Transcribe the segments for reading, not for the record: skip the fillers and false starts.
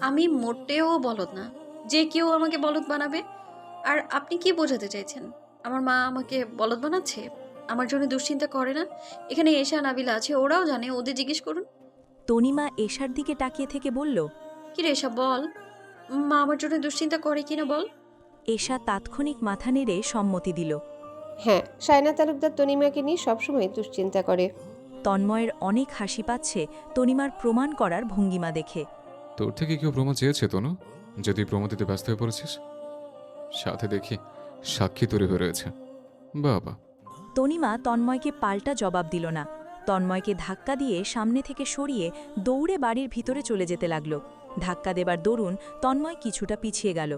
আমি মোটেও বলদ না। যে কেউ আমাকে বলদ বানাবে। আর আপনি কি বোঝাতে চাইছেন? আমার মা আমাকে বলদ বানাচ্ছে? আমার জন্য দুশ্চিন্তা করে না? এখানে এশা, নাবিলা আছে, ওরাও জানে, ওদের জিজ্ঞেস করুন। তনিমা এশার দিকে তাকিয়ে থেকে বলল। কি রে এসা, বল। মা আমার জন্য দুশ্চিন্তা করে কিনা বল। এশা তাৎক্ষণিক মাথা নেড়ে সম্মতি দিল। হ্যাঁ, সায়না তালুকদার তনিমাকে নিয়ে সবসময় দুশ্চিন্তা করে। তন্ময়ের অনেক হাসি পাচ্ছে তনিমার প্রমাণ করার ভঙ্গিমা দেখে। তোর থেকে কেউ প্রমাণ চেয়েছে তনু? যদি প্রমাণ দিতে ব্যস্ত হয়ে পড়েছিস, সাথে দেখি সাক্ষী তৈরি হয়ে রয়েছে। বাবা। তনিমা তন্ময়কে পাল্টা জবাব দিল না। তন্ময়কে ধাক্কা দিয়ে সামনে থেকে সরিয়ে দৌড়ে বাড়ির ভিতরে চলে যেতে লাগল। ধাক্কা দেবার দরুন তন্ময় কিছুটা পিছিয়ে গেল।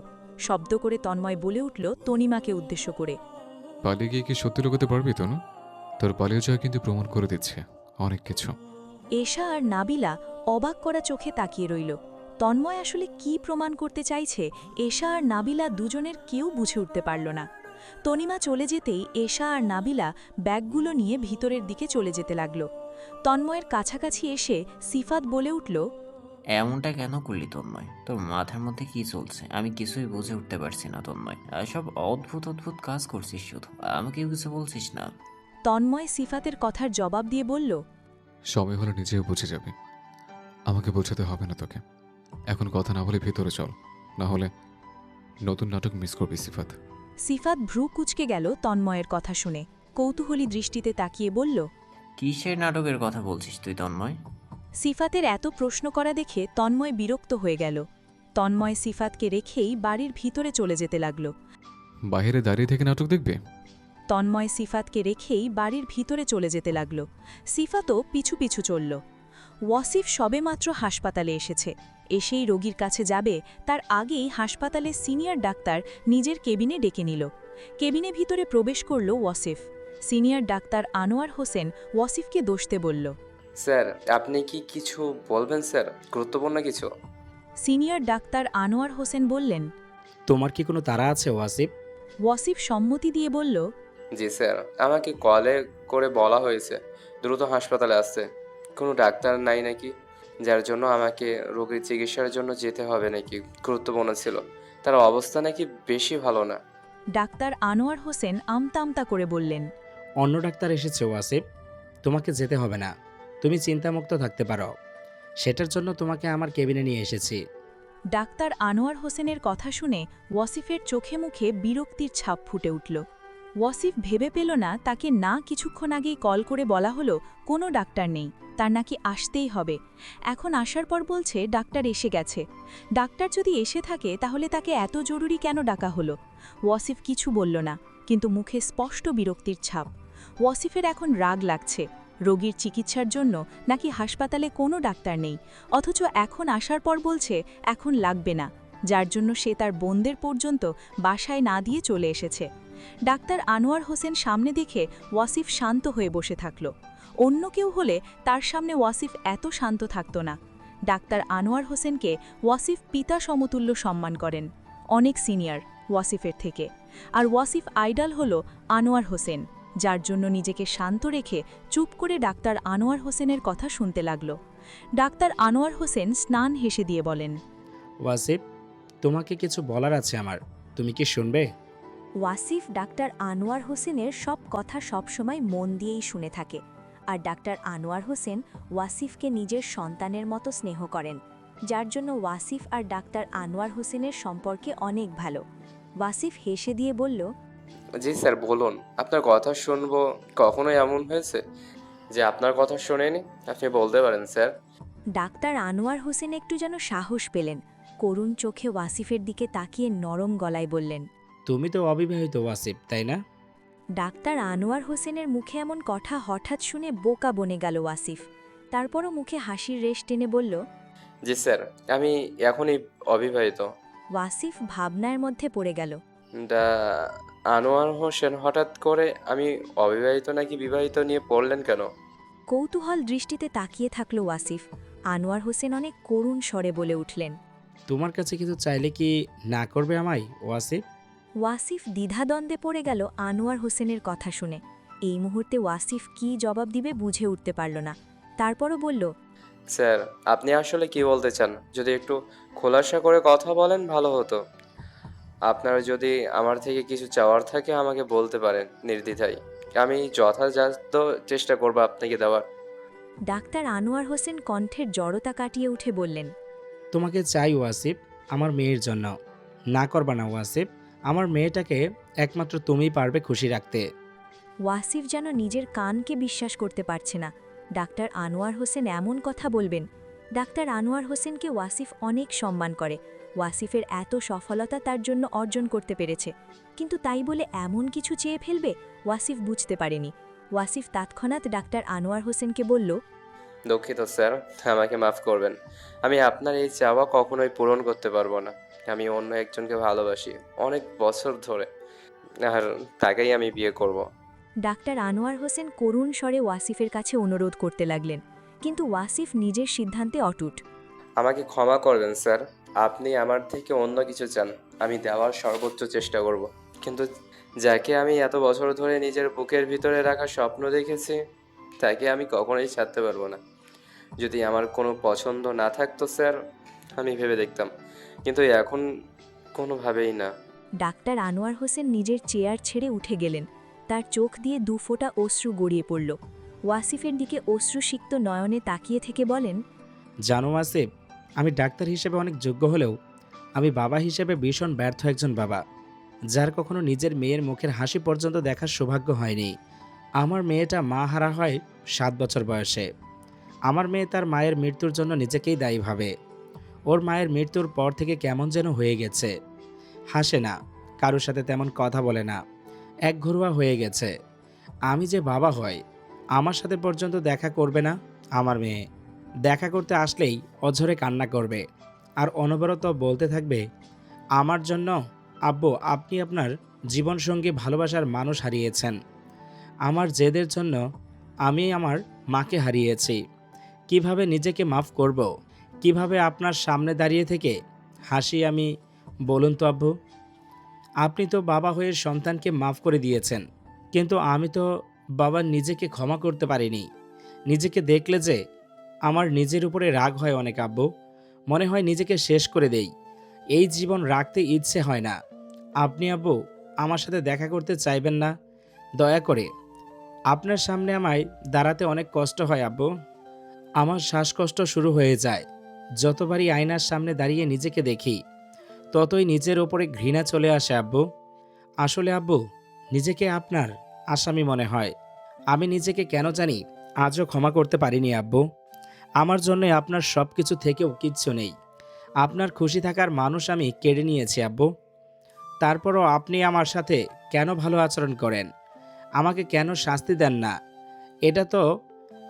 শব্দ করে তন্ময় বলে উঠল তনিমাকে উদ্দেশ্য করে। পালিয়ে গিয়ে কি সত্যি লুকোতে পারবি তনু? তোর পালিয়ে যাওয়া কিন্তু প্রমাণ করে দিচ্ছে অনেক কিছু। এশা আর নাবিলা অবাক করা চোখে তাকিয়ে রইল। তন্ময় আসলে কি প্রমাণ করতে চাইছে এশা আর নাবিলা দুজনের কেউ বুঝে উঠতে পারল না। তনিমা চলে যেতেই এশা আর নাবিলা ব্যাগগুলো নিয়ে ভিতরের দিকে চলে যেতে লাগল। তন্ময়ের কাছাকাছি এসে সিফাত বলে উঠল। এমনটা কেন করলি তন্ময়? তোর মাথার মধ্যে কি চলছে আমি কিছুই বুঝে উঠতে পারছি না তন্ময়। সব অদ্ভুত অদ্ভুত কাজ করছিস, শুধু আমাকেও কিছু বলছিস না। তন্ময় সিফাতের কথার জবাব দিয়ে বলল। সময় হলে নিজেও বুঝে যাবে, আমাকে বোঝাতে হবে না তোকে। এখন কথা না বলে ভিতরে চল, না হলে নতুন নাটক মিস করবি সিফাত। সিফাত ভ্রু কুঁচকে গেল তন্ময়ের কথা শুনে। কৌতূহলী দৃষ্টিতে তাকিয়ে বলল। কিসের নাটকের কথা বলছিস তুই তন্ময়? সিফাতের এত প্রশ্ন করা দেখে তন্ময় বিরক্ত হয়ে গেল। তন্ময় সিফাতকে রেখেই বাড়ির ভিতরে চলে যেতে লাগল। বাইরে দাঁড়িয়ে থেকে নাটক দেখবে? তন্ময় সিফাতকে রেখেই বাড়ির ভিতরে চলে যেতে লাগল। সিফাতও পিছু পিছু চলল। ওয়াসিফ সবেমাত্র হাসপাতালে এসেছে। এসেই রোগীর কাছে যাবে তার আগেই হাসপাতালের সিনিয়র ডাক্তার নিজের কেবিনে ডেকে নিল। কেবিনে ভিতরে প্রবেশ করল ওয়াসিফ। সিনিয়র ডাক্তার আনোয়ার হোসেন ওয়াসিফকে দোষতে বলল। স্যার, আপনি কি কিছু বলবেন স্যার? গুরুত্বপূর্ণ কিছু? সিনিয়র ডাক্তার আনোয়ার হোসেন বললেন। তোমার কি কোনো তাড়া আছে ওয়াসিফ? ওয়াসিফ সম্মতি দিয়ে বলল। জি স্যার, আমাকে কলে করে বলা হয়েছে দ্রুত হাসপাতালে আসতে। কোনো ডাক্তার নাই নাকি, যার জন্য আমাকে রোগীর চিকিৎসার জন্য যেতে হবে নাকি? গুরুত্বপূর্ণ ছিল, তার অবস্থা নাকি বেশি ভালো না। ডাক্তার আনোয়ার হোসেন আমতা আমতা করে বললেন। অন্য ডাক্তার এসেছে ওয়াসিফ, তোমাকে যেতে হবে না, তুমি চিন্তামুক্ত থাকতে পারো। সেটার জন্য তোমাকে আমার কেবিনে নিয়ে এসেছি। ডাক্তার আনোয়ার হোসেনের কথা শুনে ওয়াসিফের চোখে মুখে বিরক্তির ছাপ ফুটে উঠল। ওয়াসিফ ভেবে পেল না তাকে না কিছুক্ষণ আগেই কল করে বলা হলো কোনো ডাক্তার নেই, তার নাকি আসতেই হবে। এখন আসার পর বলছে ডাক্তার এসে গেছে। ডাক্তার যদি এসে থাকে তাহলে তাকে এত জরুরি কেন ডাকা হলো? ওয়াসিফ কিছু বলল না, কিন্তু মুখে স্পষ্ট বিরক্তির ছাপ। ওয়াসিফের এখন রাগ লাগছে। রোগীর চিকিৎসার জন্য নাকি হাসপাতালে কোনো ডাক্তার নেই, অথচ এখন আসার পর বলছে এখন লাগবে না, যার জন্য সে তার বোনদের পর্যন্ত বাসায় না দিয়ে চলে এসেছে। ডাক্তার আনোয়ার হোসেন সামনে দেখে ওয়াসিফ শান্ত হয়ে বসে থাকল। অন্য কেউ হলে তার সামনে ওয়াসিফ এত শান্ত থাকত না। ডাক্তার আনোয়ার হোসেনকে ওয়াসিফ পিতা সমতুল্য সম্মান করেন, অনেক সিনিয়র ওয়াসিফের থেকে। আর ওয়াসিফ আইডল হল আনোয়ার হোসেন, যার জন্য নিজেকে শান্ত রেখে চুপ করে ডাক্তার আনোয়ার হোসেনের কথা শুনতে লাগল। ডাক্তার আনোয়ার হোসেন স্নান হেসে দিয়ে বলেন। ওয়াসিফ, তোমাকে কিছু বলার আছে আমার, তুমি কি শুনবে? ওয়াসিফ ডাক্তার আনোয়ার হোসেনের সব কথা সবসময় মন দিয়েই শুনে থাকে। আর ডাক্তার আনোয়ার হোসেন ওয়াসিফকে নিজের সন্তানের মতো স্নেহ করেন, যার জন্য ওয়াসিফ আর ডাক্তার আনোয়ার হোসেনের সম্পর্কে অনেক ভালো। ওয়াসিফ হেসে দিয়ে বলল। জি স্যার, বলুন। আপনার কথা শুনবো। কখনো এমন হয়েছে যে আপনার কথা শোনেনি? আপনি বলতে পারেন স্যার। ডাক্তার আনোয়ার হোসেন একটু যেন সাহস পেলেন। করুণ চোখে ওয়াসিফের দিকে তাকিয়ে নরম গলায় বললেন। তুমি তো অবিবাহিত ওয়াসিফ, তাই না? ডাক্তার আনোয়ার হোসেনের মুখে এমন কথা হঠাৎ শুনে বোকা বনে গেল ওয়াসিফ। তারপরও মুখে হাসির রেশ টেনে বলল। জি স্যার, আমি এখনই অবিবাহিত। ওয়াসিফ ভাবনার মধ্যে পড়ে গেল। ডা আনোয়ার হোসেন, হঠাৎ করে আমি অবিবাহিত নাকি বিবাহিত নিয়ে পড়লেন কেন? কৌতূহল দৃষ্টিতে তাকিয়ে থাকল ওয়াসিফ। আনোয়ার হোসেন অনেক করুণ স্বরে বলে উঠলেন। তোমার কাছে কিছু চাইলে কি না করবে আমায় ওয়াসিফ? ওয়াসিফ দ্বিধাদ্বন্দ্বে পড়ে গেল আনোয়ার হোসেনের কথা শুনে। এই মুহূর্তে ওয়াসিফ কী জবাব দিবে বুঝে উঠতে পারল না। তারপরও বলল। স্যার, আপনি আসলে কি বলতে চান? যদি একটু খোলাসা করে কথা বলেন ভালো হতো। আপনার যদি আমার থেকে কিছু চাওয়ার থাকে আমাকে বলতে পারেন নির্দ্বিধায়। আমি যথাসাধ্য চেষ্টা করব আপনাকে দেওয়ার। ডাক্তার আনোয়ার হোসেন কণ্ঠের জড়তা কাটিয়ে উঠে বললেন, তোমাকে চাই ওয়াসিফ, আমার মেয়ের জন্য। না করবা না ওয়াসিফ, আমার মেয়েটাকে একমাত্র তুমিই পারবে খুশি রাখতে। ওয়াসিফ যেন নিজের কানকে বিশ্বাস করতে পারছে না। ডাক্তার আনোয়ার হোসেন এমন কথা বলবেন। ডাক্তার আনোয়ার হোসেনকে ওয়াসিফ অনেক সম্মান করে। ওয়াসিফের এত সফলতা তার জন্য অর্জন করতে পেরেছে, কিন্তু তাই বলে এমন কিছু চেয়ে ফেলবে ওয়াসিফ বুঝতে পারেনি। ওয়াসিফ তৎক্ষণাৎ ডাক্তার আনোয়ার হোসেনকে বলল, দুঃখিত স্যার, আমাকে মাফ করবেন। আমি আপনার এই চাওয়া কখনোই পূরণ করতে পারবো না। আমি অন্য একজনকে ভালোবাসি অনেক বছর ধরে, আর তাকেই আমি বিয়ে করব। ডাক্তার আনোয়ার হোসেন করুণ স্বরে ওয়াসিফের কাছে অনুরোধ করতে লাগলেন, কিন্তু ওয়াসিফ নিজের সিদ্ধান্তে অটুট। আমাকে ক্ষমা করবেন স্যার, আপনি আমার থেকে অন্য কিছু চান, আমি দেওয়ার সর্বোচ্চ চেষ্টা করব। কিন্তু যাকে আমি এত বছর ধরে নিজের বুকের ভিতরে রাখা স্বপ্ন দেখেছি তাকে আমি কখনোই ছাড়তে পারবো না। যদি আমার কোনো পছন্দ না থাকতো স্যার, আমি ভেবে দেখতাম, কিন্তু এখন কোনোভাবেই না। ডাক্তার আনোয়ার হোসেন নিজের চেয়ার ছেড়ে উঠে গেলেন। তার চোখ দিয়ে দুফোঁটা অশ্রু গড়িয়ে পড়ল। ওয়াসিফের দিকে অশ্রুসিক্ত নয়নে তাকিয়ে থেকে বলেন, জানো ওয়াসিফ, আমি ডাক্তার হিসেবে অনেক যোগ্য হলেও আমি বাবা হিসেবে ভীষণ ব্যর্থ একজন বাবা, যার কখনো নিজের মেয়ের মুখের হাসি পর্যন্ত দেখার সৌভাগ্য হয়নি। আমার মেয়েটা মা হারা হয় 7 বছর বয়সে। আমার মেয়ে তার মায়ের মৃত্যুর জন্য নিজেকেই দায়ী ভাবে। ওর মায়ের মৃত্যুর পর থেকে কেমন যেন হয়ে গেছে। হাসে না, কারোর সাথে তেমন কথা বলে না, একঘরোয়া হয়ে গেছে। আমি যে বাবা হই, আমার সাথে পর্যন্ত দেখা করবে না। আমার মেয়ে দেখা করতে আসলেই অঝরে কান্না করবে আর অনবরত বলতে থাকবে, আমার জন্য আব্বু আপনি আপনার জীবনসঙ্গী ভালোবাসার মানুষ হারিয়েছেন। আমার জেদের জন্য আমি আমার মাকে হারিয়েছি। কিভাবে নিজেকে মাফ করব? কিভাবে আপনার সামনে দাঁড়িয়ে থেকে হাসি আমি, বলুন তো আব্বু? আপনি তো বাবা হয়ে সন্তানকে মাফ করে দিয়েছেন, কিন্তু আমি তো বাবা নিজেকে ক্ষমা করতে পারিনি। নিজেকে দেখলে যে আমার নিজের উপরে রাগ হয় অনেক আব্বু। মনে হয় নিজেকে শেষ করে দেই। এই জীবন রাখতে ইচ্ছে হয় না। আপনি আব্বু আমার সাথে দেখা করতে চাইবেন না? দয়া করে। আপনার সামনে আমায় দাঁড়াতে অনেক কষ্ট হয় আব্বু। আমার শ্বাসকষ্ট শুরু হয়ে যায়। যতবারই আয়নার সামনে দাঁড়িয়ে নিজেকে দেখি, ততই নিজের ওপরে ঘৃণা চলে আসে আব্বু। আসলে আব্বু, নিজেকে আপনার আসামি মনে হয়। আমি নিজেকে কেন জানি আজও ক্ষমা করতে পারিনি আব্বু। আমার জন্য আপনার সব কিছু থেকেও কিচ্ছু নেই। আপনার খুশি থাকার মানুষ আমি কেড়ে নিয়েছি আব্বু। তারপরও আপনি আমার সাথে কেন ভালো আচরণ করেন? আমাকে কেন শাস্তি দেন না? এটা তো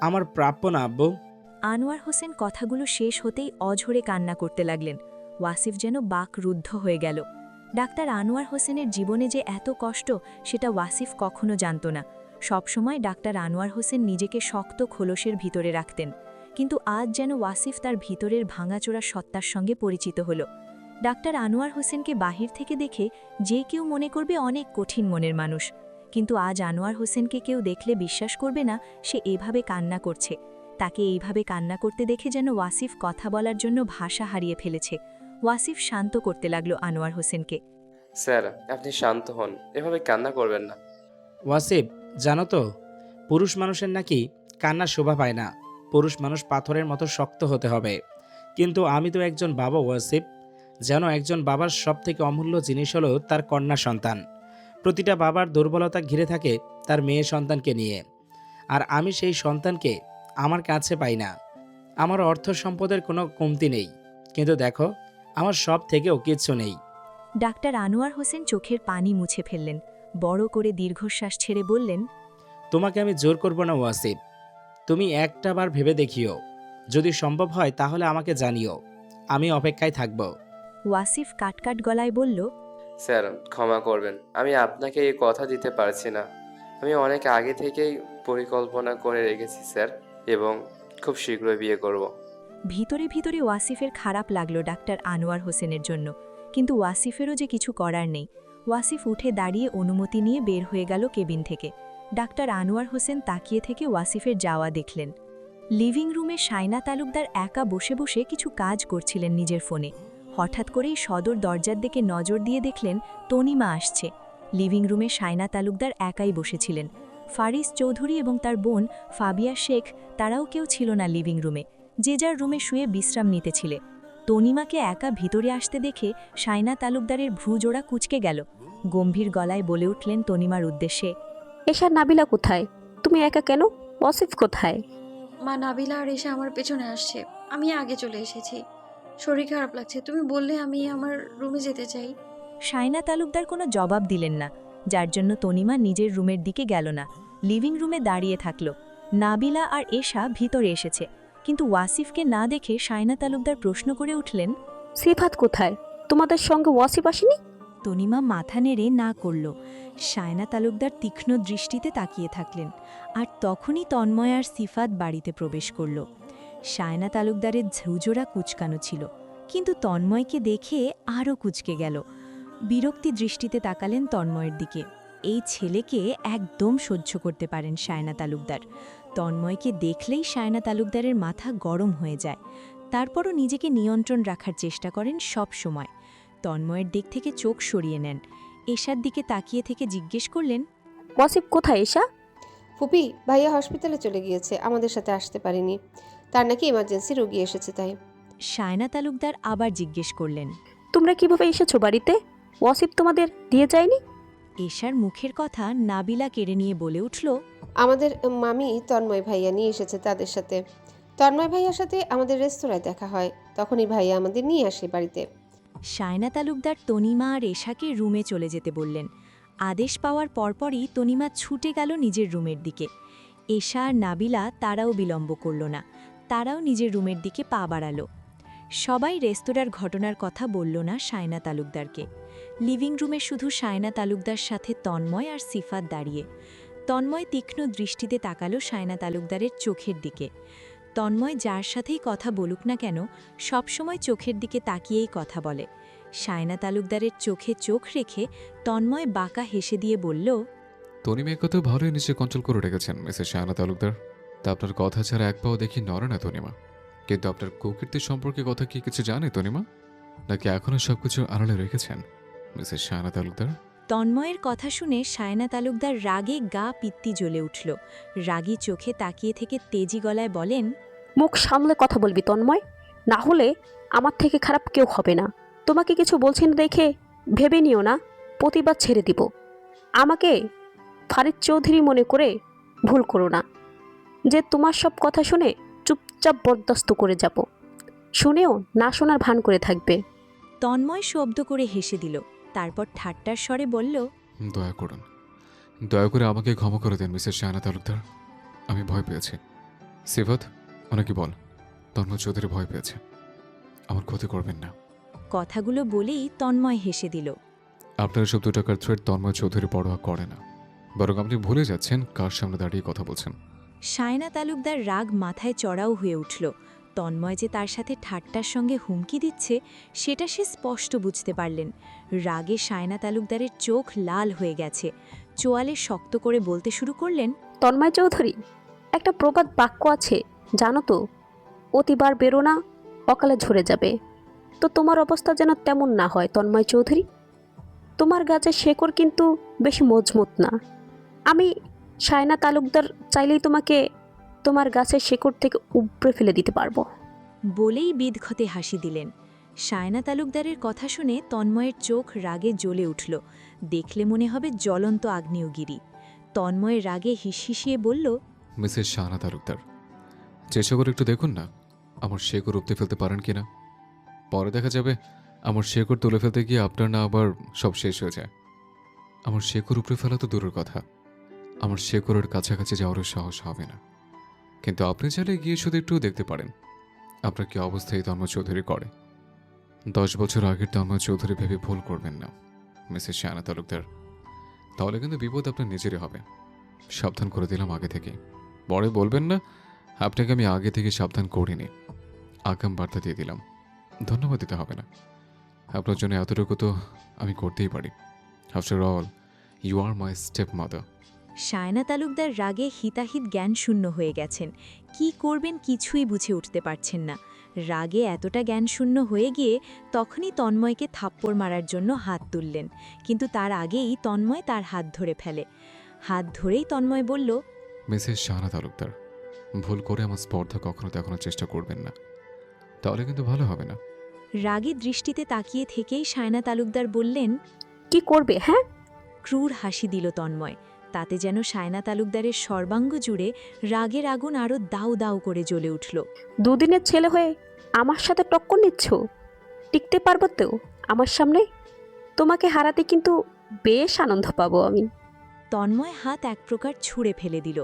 আমার প্রাপ্য না আব্বু। আনোয়ার হোসেন কথাগুলো শেষ হতেই অঝরে কান্না করতে লাগলেন। ওয়াসিফ যেন বাকরুদ্ধ হয়ে গেল। ডাক্তার আনোয়ার হোসেনের জীবনে যে এত কষ্ট, সেটা ওয়াসিফ কখনো জানত না। সবসময় ডাক্তার আনোয়ার হোসেন নিজেকে শক্ত খোলসের ভিতরে রাখতেন, কিন্তু আজ যেন ওয়াসিফ তার ভিতরের ভাঙাচোরা সত্তার সঙ্গে পরিচিত হল। ডাক্তার আনোয়ার হোসেনকে বাহির থেকে দেখে যে কেউ মনে করবে অনেক কঠিন মনের মানুষ, কিন্তু আজ আনোয়ার হোসেনকে কেউ দেখলে বিশ্বাস করবে না সে এভাবে কান্না করছে। তাকে এইভাবে কান্না করতে দেখে যেন ওয়াসিফ কথা বলার জন্য ভাষা হারিয়ে ফেলেছে। ওয়াসিফ শান্ত করতে লাগলো আনোয়ার হোসেনকে। স্যার, আপনি শান্ত হন, এভাবে কান্না করবেন না। ওয়াসিফ, জানো তো, পুরুষ মানুষের নাকি কান্না শোভা পায় না। পুরুষ মানুষ পাথরের মতো শক্ত হতে হবে। কিন্তু আমি তো একজন বাবা ওয়াসিফ। যেন একজন বাবার সবথেকে অমূল্য জিনিস হলো তার কন্যা সন্তান। প্রতিটা বাবার দুর্বলতা ঘিরে থাকে তার মেয়ে সন্তানকে নিয়ে, আর আমি সেই সন্তানকে আমার কাছে পাই না। আমার অর্থ সম্পদের কোনো কমতি নেই, কিন্তু দেখো, আমার সব থেকেও কিচ্ছু নেই। ডাক্তার আনোয়ার হোসেন চোখের পানি মুছে ফেললেন। বড় করে দীর্ঘশ্বাস ছেড়ে বললেন, তোমাকে আমি জোর করব না ওয়াসিফ। তুমি একটা বার ভেবে দেখিও। যদি সম্ভব হয় তাহলে আমাকে জানিও। আমি অপেক্ষায় থাকব। ওয়াসিফ কাটকাট গলায় বলল, স্যার, ক্ষমা করবেন, আমি আপনাকে এই কথা দিতে পারছি না। আমি অনেক আগে থেকেই পরিকল্পনা করে রেখেছি স্যার, এবং খুব শীঘ্রই বিয়ে করব। ভিতরে ভিতরে ওয়াসিফের খারাপ লাগলো ডাক্তার আনোয়ার হোসেনের জন্য, কিন্তু ওয়াসিফেরও যে কিছু করার নেই। ওয়াসিফ উঠে দাঁড়িয়ে অনুমতি নিয়ে বের হয়ে গেল কেবিন থেকে। ডাক্তার আনোয়ার হোসেন তাকিয়ে থেকে ওয়াসিফের যাওয়া দেখলেন। লিভিং রুমে শায়না তালুকদার একা বসে বসে কিছু কাজ করছিলেন নিজের ফোনে। হঠাৎ করেই সদর দরজার দিকে নজর দিয়ে দেখলেন তনিমা আসছে। লিভিং রুমে শায়না তালুকদার একাই বসেছিলেন। ফারিস চৌধুরী এবং তার বোন ফাবিয়া শেখ তারাও কেউ ছিল না লিভিং রুমে, যে যার রুমে শুয়ে বিশ্রাম নিতেছিলে। তনিমাকে একা ভিতরে আসতে দেখে শায়না তালুকদারের ভ্রুজোড়া কুঁচকে গেল। গম্ভীর গলায় বলে উঠলেন তনিমার উদ্দেশ্যে, এশা নাবিলা কোথায়? তুমি একা কেন? ওয়াসিফ কোথায়? মা, নাবিলা আর এসে আমার পেছনে আসছে। আমি আগে চলে এসেছি। শরীর খারাপ লাগছে, তুমি বললে আমি আমার রুমে যেতে চাই। শায়না তালুকদার কোনো জবাব দিলেন না, যার জন্য তনিমা নিজের রুমের দিকে গেল না, লিভিং রুমে দাঁড়িয়ে থাকল। নাবিলা আর এশা ভিতরে এসেছে, কিন্তু ওয়াসিফকে না দেখে শায়না তালুকদার প্রশ্ন করে উঠলেন, সিফাত কোথায়? তোমাদের সঙ্গে ওয়াসিফ আসেনি? তনিমা মাথা নেড়ে না করল। শায়না তালুকদার তীক্ষ্ণ দৃষ্টিতে তাকিয়ে থাকলেন, আর তখনই তন্ময় আর সিফাত বাড়িতে প্রবেশ করল। শায়না তালুকদারের ঝুজোড়া কুচকানো ছিল, কিন্তু তন্ময়কে দেখে আরও কুচকে গেল। বিরক্তি দৃষ্টিতে তাকালেন তন্ময়ের দিকে। এই ছেলেকে একদম সহ্য করতে পারেন শায়না তালুকদার। তন্ময়কে দেখলেই শায়না তালুকদারের মাথা গরম হয়ে যায়। তারপরও নিজেকে নিয়ন্ত্রণ রাখার চেষ্টা করেন সব সময়। তন্ময়ের দিক থেকে চোখ সরিয়ে নেন। এশার দিকে তাকিয়ে থেকে জিজ্ঞেস করলেন, ওয়াসিফ কোথায় এশা? ফুপি, ভাইয়া হসপিটালে চলে গিয়েছে, আমাদের সাথে আসতে পারেনি। তার নাকি ইমার্জেন্সি রোগী এসেছে তাই। শায়না তালুকদার আবার জিজ্ঞেস করলেন, তোমরা কিভাবে এসেছো বাড়িতে? ওয়াসিফ তোমাদের দিয়ে যায়নি? এশার মুখের কথা নাবিলা কেড়ে নিয়ে বলে উঠল, আমাদের মামি তন্ময় ভাইয়া নিয়ে এসেছে তাদের সাথে। তন্ময় ভাইয়ার সাথে আমাদের রেস্তোরাঁয় দেখা হয়, তখনই ভাইয়া আমাদের নিয়ে আসে বাড়িতে। শায়না তালুকদার তনিমা আর এশাকে রুমে চলে যেতে বললেন। আদেশ পাওয়ার পরপরই তনিমা ছুটে গেল নিজের রুমের দিকে। এশা আর নাবিলা তারাও বিলম্ব করল না, তারাও নিজের রুমের দিকে পা বাড়ালো। সবাই রেস্তোরাঁর ঘটনার কথা বলল না শায়না তালুকদারকে। লিভিং রুমে শুধু শায়না তালুকদার সাথে তন্ময় আর সিফাত দাঁড়িয়ে। তন্ময় তীক্ষ্ণ দৃষ্টিতে তাকালো শায়না তালুকদারের চোখের দিকে। তন্ময় যার সাথেই কথা বলুক না কেন, সবসময় চোখের দিকে তাকিয়েই কথা বলে। শায়না তালুকদারের চোখে চোখ রেখে তন্ময় বাঁকা হেসে দিয়ে বলল, তনিমাকে তো ভালোই নিচে কন্ট্রোল করে রেখেছেন মিসেস শায়না তালুকদার। তা আপনার কথা ছাড়া এক পাও দেখি নড়ে না তনিমা। কিন্তু আপনার কুকীর্তির সম্পর্কে কথা কি কিছু জানে তনিমা, নাকি এখনও সবকিছু আড়ালে রেখেছেন মিসেস শায়না তালুকদার? তন্ময়ের কথা শুনে শায়না তালুকদার রাগে গা পিত্তি জ্বলে উঠল। রাগী চোখে তাকিয়ে থেকে তেজি গলায় বলেন, মুখ সামলে কথা বলবি তন্ময়, না হলে আমার থেকে খারাপ কেউ হবে না। তোমাকে কিছু বলছি না দেখে ভেবে নিও না প্রতিবাদ ছেড়ে দিব। আমাকে ফারিদ চৌধুরী মনে করে ভুল করো না যে তোমার সব কথা শুনে চুপচাপ বরদাস্ত করে যাব। শুনেও না শোনার ভান করে থাকবে। তন্ময় শব্দ করে হেসে দিল, তারপর ঠাট্টার স্বরে বলল, দয়া করুন, দয়া করে আমাকে ক্ষমা করে দেন মিসেস শায়না তালুকদার। আমি ভয় পেয়েছি। সিফাত, ওনাকে বল তন্ময় চৌধুরী ভয় পেয়েছে, আমার ক্ষতি করবেন না। কথাগুলো বলেই তন্ময় হেসে দিল। আপনার সব 2 টাকার থ্রেড তন্ময় চৌধুরী পরোয়া করে না, বরং আপনি ভুলে যাচ্ছেন কার সামনে দাঁড়িয়ে কথা বলছেন। শায়না তালুকদার রাগ মাথায় চড়াও হয়ে উঠল। তন্ময় যে তার সাথে ঠাট্টার সঙ্গে হুমকি দিচ্ছে সেটা সে স্পষ্ট বুঝতে পারলেন। রাগে শায়না তালুকদারের চোখ লাল হয়ে গেছে। চোয়ালে শক্ত করে বলতে শুরু করলেন, তন্ময় চৌধুরী, একটা প্রবাদ বাক্য আছে জানো তো, অতিবার বেরো না, অকালে ঝরে যাবে। তো তোমার অবস্থা যেন তেমন না হয় তন্ময় চৌধুরী। তোমার গাছের শেকড় কিন্তু বেশি মজবুত না। আমি শায়না তালুকদার চাইলেই তোমাকে তোমার গাছের শেকড় থেকে উপড়ে ফেলে দিতে পারবো। বলেই বিদঘতে হাসি দিলেন। শায়না তালুকদারের কথা শুনে তন্ময়ের চোখ রাগে জ্বলে উঠল। দেখলে মনে হবে জ্বলন্ত আগ্নেয়গিরি। তন্ময়ের রাগে হিসহিসিয়ে বলল, মিসেস শায়না তালুকদার, চেষ্টা করে একটু দেখুন না আমার শেকড় উপড়ে ফেলতে পারেন কিনা। পরে দেখা যাবে আমার শেকড় তুলে ফেলতে গিয়ে আপনার না আবার সব শেষ হয়ে যায়। আমার শেকড় উপড়ে ফেলা তো দূরের কথা, আমার শেকড়ের কাছাকাছি যাওয়ারও সাহস হবে না। কিন্তু আপনি চাইলে গিয়ে শুধু একটু দেখতে পারেন আপনার কি অবস্থায় তন্ময় চৌধুরী করে। 10 বছর আগের তন্ময় চৌধুরী ভেবে ভুল করবেন না মিসেস শায়না তালুকদার, তাহলে কিন্তু বিপদ আপনার নিজেরই হবে। সাবধান করে দিলাম আগে থেকে। পরে বলবেন না আপনাকে আমি আগে থেকে সাবধান করিনি, আগাম বার্তা দিয়ে দিলাম। ধন্যবাদ দিতে হবে না, আপনার জন্য এতটুকু তো আমি করতেই পারি। After all you are my stepmother. Sayna Talukdar রাগে হিতাহিত জ্ঞান শূন্য হয়ে গেছেন। কি করবেন কিছুই বুঝে উঠতে পারছেন না। রাগে এতটা জ্ঞান শূন্য হয়ে গিয়ে তখনই তন্ময়কে থাপ্পড় মারার জন্য হাত তুললেন, কিন্তু তার আগেই তন্ময় তার হাত ধরে ফেলে। হাত ধরেই তন্ময় বলল, মিসেস শাহানা তালুকদার, ভুল করে আমার স্পর্ধা কখনো দেখানোর চেষ্টা করবেন না, তাহলে কিন্তু ভালো হবে না। রাগে দৃষ্টিতে তাকিয়ে থেকেই সায়না তালুকদার বললেন। কি করবে হ্যাঁ? ক্রূর হাসি দিল তন্ময়। তাতে যেন সায়না তালুকদারের সর্বাঙ্গ জুড়ে রাগের আগুন আরও দাউ দাউ করে জ্বলে উঠল। দুদিনের ছেলে হয়ে আমার সাথে টক্কর নিচ্ছ? টিকতে পারবো তো আমার সামনে? তোমাকে হারাতে কিন্তু বেশ আনন্দ পাবো আমি। তন্ময় হাত এক প্রকার ছুঁড়ে ফেলে দিল।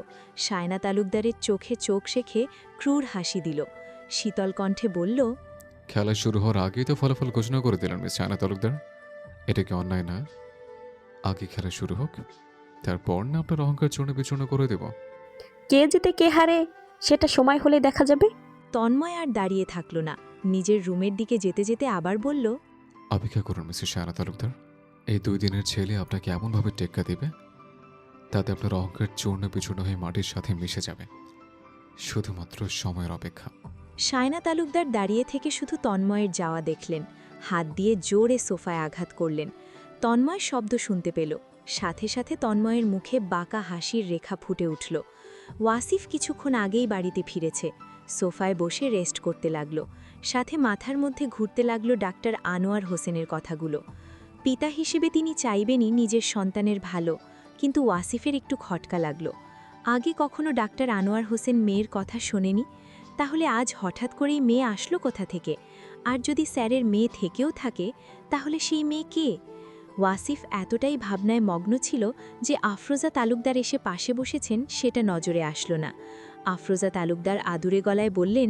সায়না তালুকদারের চোখে চোখ রেখে ক্রূর হাসি দিল। শীতল কণ্ঠে বলল, খেলা শুরু হওয়ার আগেই তো ফলাফল ঘোষণা করে দিলেন মিস শাহানা তালুকদার। এটা কি অন্যায় না? আগে খেলা শুরু হোক, তারপর না আপনার অহংকার চূর্ণ বিচূর্ণ করে দেব। কে জিতে কে হারে সেটা সময় হলে দেখা যাবে। তন্ময় আর দাঁড়িয়ে থাকল না, নিজের রুমের দিকে যেতে যেতে আবার বলল, অপেক্ষা করুন মিসেস শাহানা তালুকদার। এই 2 দিনের ছেলে আপনাকে এমনভাবে টেক্কা দেবে, তাতে আপনার অহংকার চূর্ণ বিচূর্ণ হয়ে মাটির সাথে মিশে যাবে। শুধুমাত্র সময়ের অপেক্ষা। সায়না তালুকদার দাঁড়িয়ে থেকে শুধু তন্ময়ের যাওয়া দেখলেন। হাত দিয়ে জোরে সোফায় আঘাত করলেন। তন্ময় শব্দ শুনতে পেল। সাথে সাথে তন্ময়ের মুখে বাঁকা হাসির রেখা ফুটে উঠল। ওয়াসিফ কিছুক্ষণ আগেই বাড়িতে ফিরেছে। সোফায় বসে রেস্ট করতে লাগল। সাথে মাথার মধ্যে ঘুরতে লাগল ডাক্তার আনোয়ার হোসেনের কথাগুলো। পিতা হিসেবে তিনি চাইবেনই নিজের সন্তানের ভালো, কিন্তু ওয়াসিফের একটু খটকা লাগল। আগে কখনো ডাক্তার আনোয়ার হোসেন মেয়ের কথা শোনেনি, তাহলে আজ হঠাৎ করেই মেয়ে আসলো কোথা থেকে? আর যদি স্যারের মেয়ে থেকেও থাকে, তাহলে সেই মেয়ে কে? ওয়াসিফ এতটাই ভাবনায় মগ্ন ছিল যে আফরোজা তালুকদার এসে পাশে বসেছেন সেটা নজরে আসলো না। আফরোজা তালুকদার আদুরে গলায় বললেন,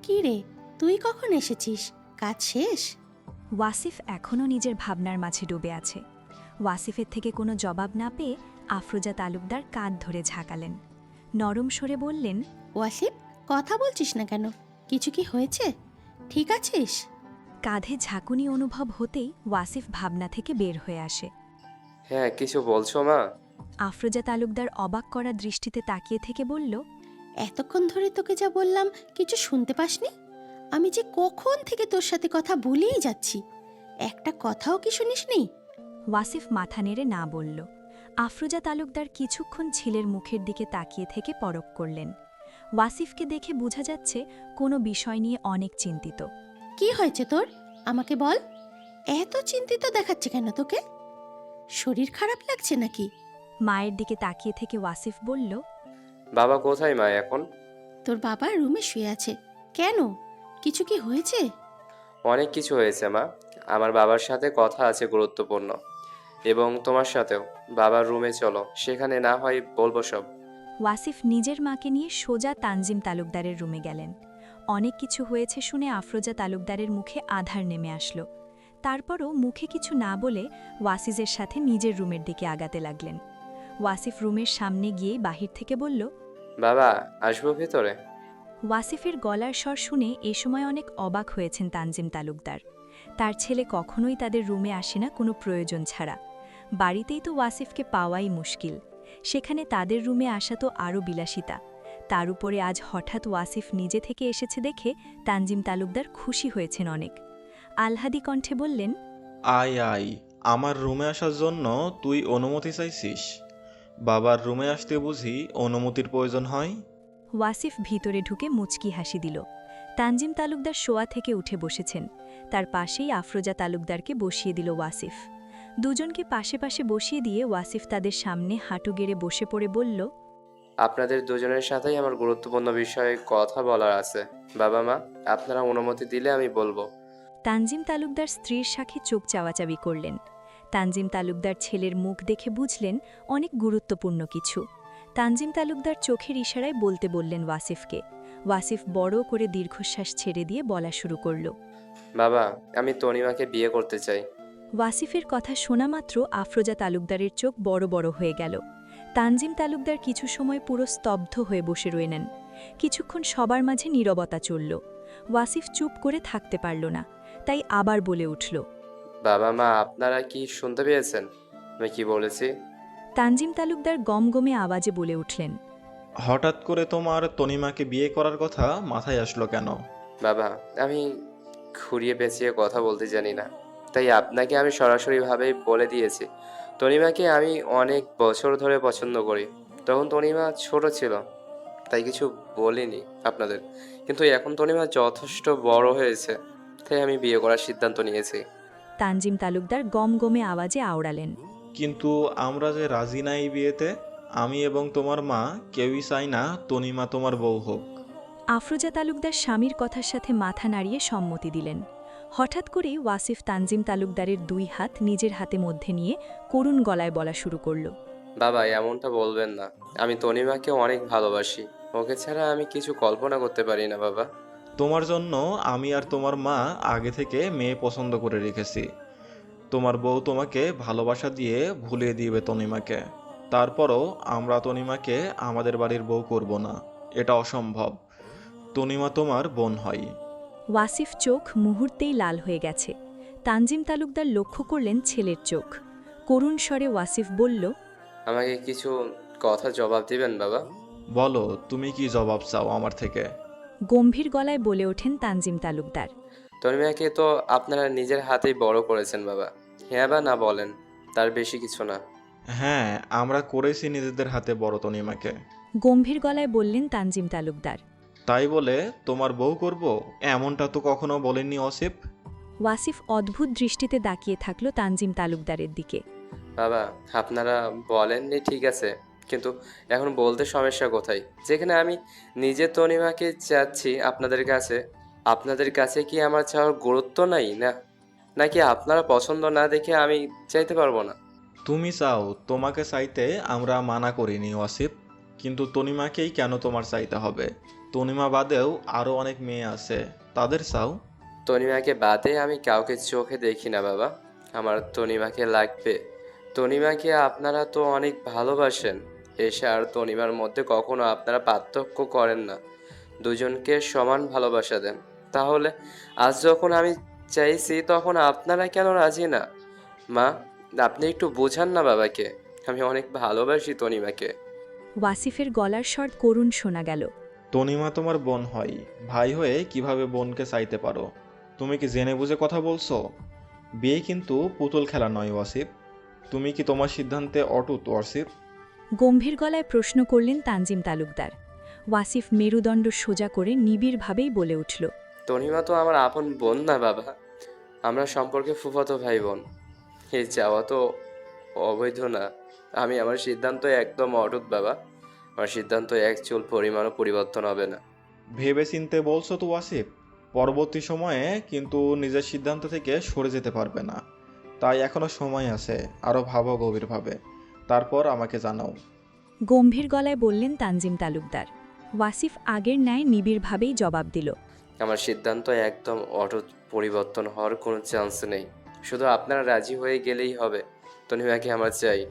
কি রে, তুই কখন এসেছিস? কাজ শেষ? ওয়াসিফ এখনও নিজের ভাবনার মাঝে ডুবে আছে। ওয়াসিফের থেকে কোনো জবাব না পেয়ে আফরোজা তালুকদার কাঁধ ধরে ঝাঁকালেন। নরম স্বরে বললেন, ওয়াসিফ, কথা বলছিস না কেন? কিছু কি হয়েছে? ঠিক আছিস? কাঁধে ঝাঁকুনি অনুভব হতেই ওয়াসিফ ভাবনা থেকে বের হয়ে আসে। হ্যাঁ, কিছু বলছো মা? আফরোজা তালুকদার অবাক করা দৃষ্টিতে তাকিয়ে থেকে বলল, এতক্ষণ ধরে তোকে যা বললাম কিছু শুনতে পাসনি? আমি যে কখন থেকে তোর সাথে কথা বলেই যাচ্ছি, একটা কথাও কি শুনিসনি? ওয়াসিফ মাথা নেড়ে না বলল। আফরোজা তালুকদার কিছুক্ষণ ছেলের মুখের দিকে তাকিয়ে থেকে পরখ করলেন। ওয়াসিফকে দেখে বোঝা যাচ্ছে কোনো বিষয় নিয়ে অনেক চিন্তিত। কি হয়েছে তোর? আমাকে বল। এত চিন্তিত দেখাচ্ছে কেন তোকে? শরীর খারাপ লাগছে নাকি? মায়ের দিকে তাকিয়ে থেকে ওয়াসিফ বলল, বাবা কোথায় মা এখন? তোর বাবা রুমে শুয়ে আছে। কেন, কিছু কি হয়েছে? অনেক কিছু হয়েছে মা। আমার বাবার সাথে কথা আছে গুরুত্বপূর্ণ, এবং তোমার সাথেও। বাবার রুমে চলো, সেখানে না হয় বলবো সব। ওয়াসিফ নিজের মাকে নিয়ে সোজা তানজিম তালুকদারের রুমে গেলেন। অনেক কিছু হয়েছে শুনে আফরোজা তালুকদারের মুখে আধার নেমে আসলো। তারপরও মুখে কিছু না বলে ওয়াসিজের সাথে নিজের রুমের দিকে আগাতে লাগলেন। ওয়াসিফ রুমের সামনে গিয়ে বাহির থেকে বলল, বাবা, আসবো ভেতরে? ওয়াসিফের গলার স্বর শুনে এ সময় অনেক অবাক হয়েছেন তানজিম তালুকদার। তার ছেলে কখনোই তাদের রুমে আসে না কোনো প্রয়োজন ছাড়া। বাড়িতেই তো ওয়াসিফকে পাওয়াই মুশকিল, সেখানে তাদের রুমে আসা তো আরও বিলাসিতা। তার উপরে আজ হঠাৎ ওয়াসিফ নিজে থেকে এসেছে দেখে তানজিম তালুকদার খুশি হয়েছেন অনেক। আলহাদি কণ্ঠে বললেন, আয় আয়, আমার রুমে আসার জন্য তুই অনুমতি চাইছিস? বাবার রুমে আসতে বুঝি অনুমতির প্রয়োজন হয়? ওয়াসিফ ভিতরে ঢুকে মুচকি হাসি দিল। তানজিম তালুকদার শোয়া থেকে উঠে বসেছেন। তার পাশেই আফরোজা তালুকদারকে বসিয়ে দিল ওয়াসিফ। দুজনকে পাশে পাশে বসিয়ে দিয়ে ওয়াসিফ তাদের সামনে হাঁটু গেড়ে বসে পড়ে বলল, আপনাদের দুজনের সাথেই আমার গুরুত্বপূর্ণ বিষয়ে কথা বলার আছে। বাবা মা, আপনারা অনুমতি দিলে আমি বলবো। তানজিম তালুকদার স্ত্রীর সাথে চোখ চাওয়াচাবি করলেন। তানজিম তালুকদার ছেলের মুখ দেখে বুঝলেন অনেক গুরুত্বপূর্ণ কিছু। তানজিম তালুকদার চোখের ইশারায় বলতে বললেন ওয়াসিফকে। ওয়াসিফ বড় করে দীর্ঘশ্বাস ছেড়ে দিয়ে বলা শুরু করল, বাবা, আমি তনিমাকে বিয়ে করতে চাই। ওয়াসিফের কথা শোনা মাত্র আফরোজা তালুকদারের চোখ বড় বড় হয়ে গেল। তানজিম তালুকদার কিছু সময় পুরো স্তব্ধ হয়ে বসে রইলেন। কিছুক্ষণ সবার মাঝে নীরবতা চলল। ওয়াসিফ চুপ করে থাকতে পারল না, তাই আবার বলে উঠল, বাবা মা, আপনারা কি শুনতে পেয়েছেন আমি কি বলেছি? তানজিম তালুকদার গমগমে আওয়াজে বলে উঠলেন, হঠাৎ করে তোমার তনিমাকে বিয়ে করার কথা মাথায় আসলো কেন? বাবা, আমি ঘুরিয়ে পেঁচিয়ে কথা বলতে জানি না, তাই আপনাকে আমি সরাসরিভাবেই বলে দিয়েছি। তনিমাকে আমি অনেক বছর ধরে পছন্দ করি। তখন তনিমা ছোট ছিল, তাই কিছু বলিনি আপনাদের। কিন্তু এখন তনিমা যথেষ্ট বড় হয়েছে, তাই আমি বিয়ে করার সিদ্ধান্ত নিয়েছি। তানজিম তালুকদার গমগমে আওয়াজে আওড়ালেন, কিন্তু আমরা যে রাজি নাই এই বিয়েতে। আমি এবং তোমার মা কেউই চাই না তনিমা তোমার বউ হোক। আফরোজা তালুকদার স্বামীর কথার সাথে মাথা নাড়িয়ে সম্মতি দিলেন। হঠাৎ করেই ওয়াসিফ তানজিম তালুকদারের 2 হাত নিজের হাতে মধ্যে নিয়ে করুণ গলায় বলা শুরু করল, বাবা, এমনটা বলবেন না। আমি তনিমাকে অনেক ভালোবাসি। ওকে ছাড়া আমি কিছু কল্পনা করতে পারি না বাবা। তোমার জন্য আমি আর তোমার মা আগে থেকে মেয়ে পছন্দ করে রেখেছি। তোমার বউ তোমাকে ভালোবাসা দিয়ে ভুলিয়ে দিবে তনিমাকে। তারপরও আমরা তনিমাকে আমাদের বাড়ির বউ করব না, এটা অসম্ভব। তনিমা তোমার বোন হয়। ওয়াসিফ চোখ মুহূর্তেই লাল হয়ে গেছে। তানজিম তালুকদার লক্ষ্য করলেন ছেলের চোখ। করুণ স্বরে ওয়াসিফ বলল, আমাকে কিছু কথা জবাব দিবেন বাবা? বলো, তুমি কি জবাব চাও আমার থেকে? গম্ভীর গলায় বলে ওঠেন তানজিম তালুকদার। তনিমাকে তো আপনারা নিজের হাতেই বড় করেছেন বাবা। হ্যাঁ বা না বলেন, তার বেশি কিছু না। হ্যাঁ, আমরা করেছি নিজেদের হাতে বড় তনিমাকে। গম্ভীর গলায় বললেন তানজিম তালুকদার। তাই বলে তোমার বউ করব এমনটা তো কখনো বলেননি অসিফ। ওয়াসিফ অদ্ভুত দৃষ্টিতে তাকিয়ে থাকল তানজিম তালুকদারের দিকে। বাবা, আপনারা বলেননি ঠিক আছে, কিন্তু এখন বলতে সমস্যা কোথায়? যেখানে আমি নিজে তনিমাকে চাচ্ছি আপনাদের কাছে কি আমার চাওয়ার গুরুত্ব নাই না? নাকি আপনারা পছন্দ না দেখে আমি চাইতে পারবো না? তুমি চাও, তোমাকে চাইতে আমরা মানা করিনি ওয়াসিফ। কিন্তু তনিমাকেই কেন তোমার চাইতে হবে? তনিমা বাদেও আরও অনেক মেয়ে আছে, তাদের চাও। তনিমাকে বাদে আমি কাউকে চোখে দেখি না বাবা। আমার তনিমাকে লাগবে। তনিমাকে আপনারা তো অনেক ভালোবাসেন। এশা আর তনিমার মধ্যে কখনো আপনারা পার্থক্য করেন না, দুজনকে সমান ভালোবাসা দেন। তাহলে আজ যখন আমি চাইছি তখন আপনারা কেন রাজি না? মা, আপনি একটু বোঝান না বাবাকে। আমি অনেক ভালোবাসি তনিমাকে। ওয়াসিফের গলার স্বর করুণ শোনা গেল। তনিমা তোমার বোন হয়, ভাই হয়ে কিভাবে বোনকে চাইতে পারো? তুমি কি জেনে বুঝে কথা বলছো? বিয়ে কিন্তু পুতুল খেলা নয় ওয়াসিফ। তুমি কি তোমার সিদ্ধান্তে অটুট ওয়াসিফ? গম্ভীর গলায় প্রশ্ন করলেন তানজিম তালুকদার। ওয়াসিফ মেরুদণ্ড সোজা করে নিবিড়ভাবেই বলে উঠল, তনিমা তো আমার আপন বোন না বাবা। আমরা সম্পর্কে ফুফাতো ভাই বোন। এই চাওয়া তো অবৈধ না। আমি আমার সিদ্ধান্ত একদম অটুট বাবা। আমার সিদ্ধান্ত এক চুল পরিমাণও পরিবর্তন হবে না। ভেবে চিনতে বলছো তো ওয়াসিফ? পরবর্তী সময়ে কিন্তু নিজের সিদ্ধান্ত থেকে সরে যেতে পারবে না। তাই এখনো সময় আছে, আরও ভাবো গভীরভাবে, তারপর আমাকে জানাও। গম্ভীর গলায় বললেন তানজিম তালুকদার। ওয়াসিফ আগের ন্যায় নিবিড়ভাবেই জবাব দিল, আমার সিদ্ধান্ত একদম অটুট, পরিবর্তন হওয়ার কোনো চান্স নেই। শুধু আপনারা রাজি হয়ে গেলেই হবে। তনিমাকে আমার চাই।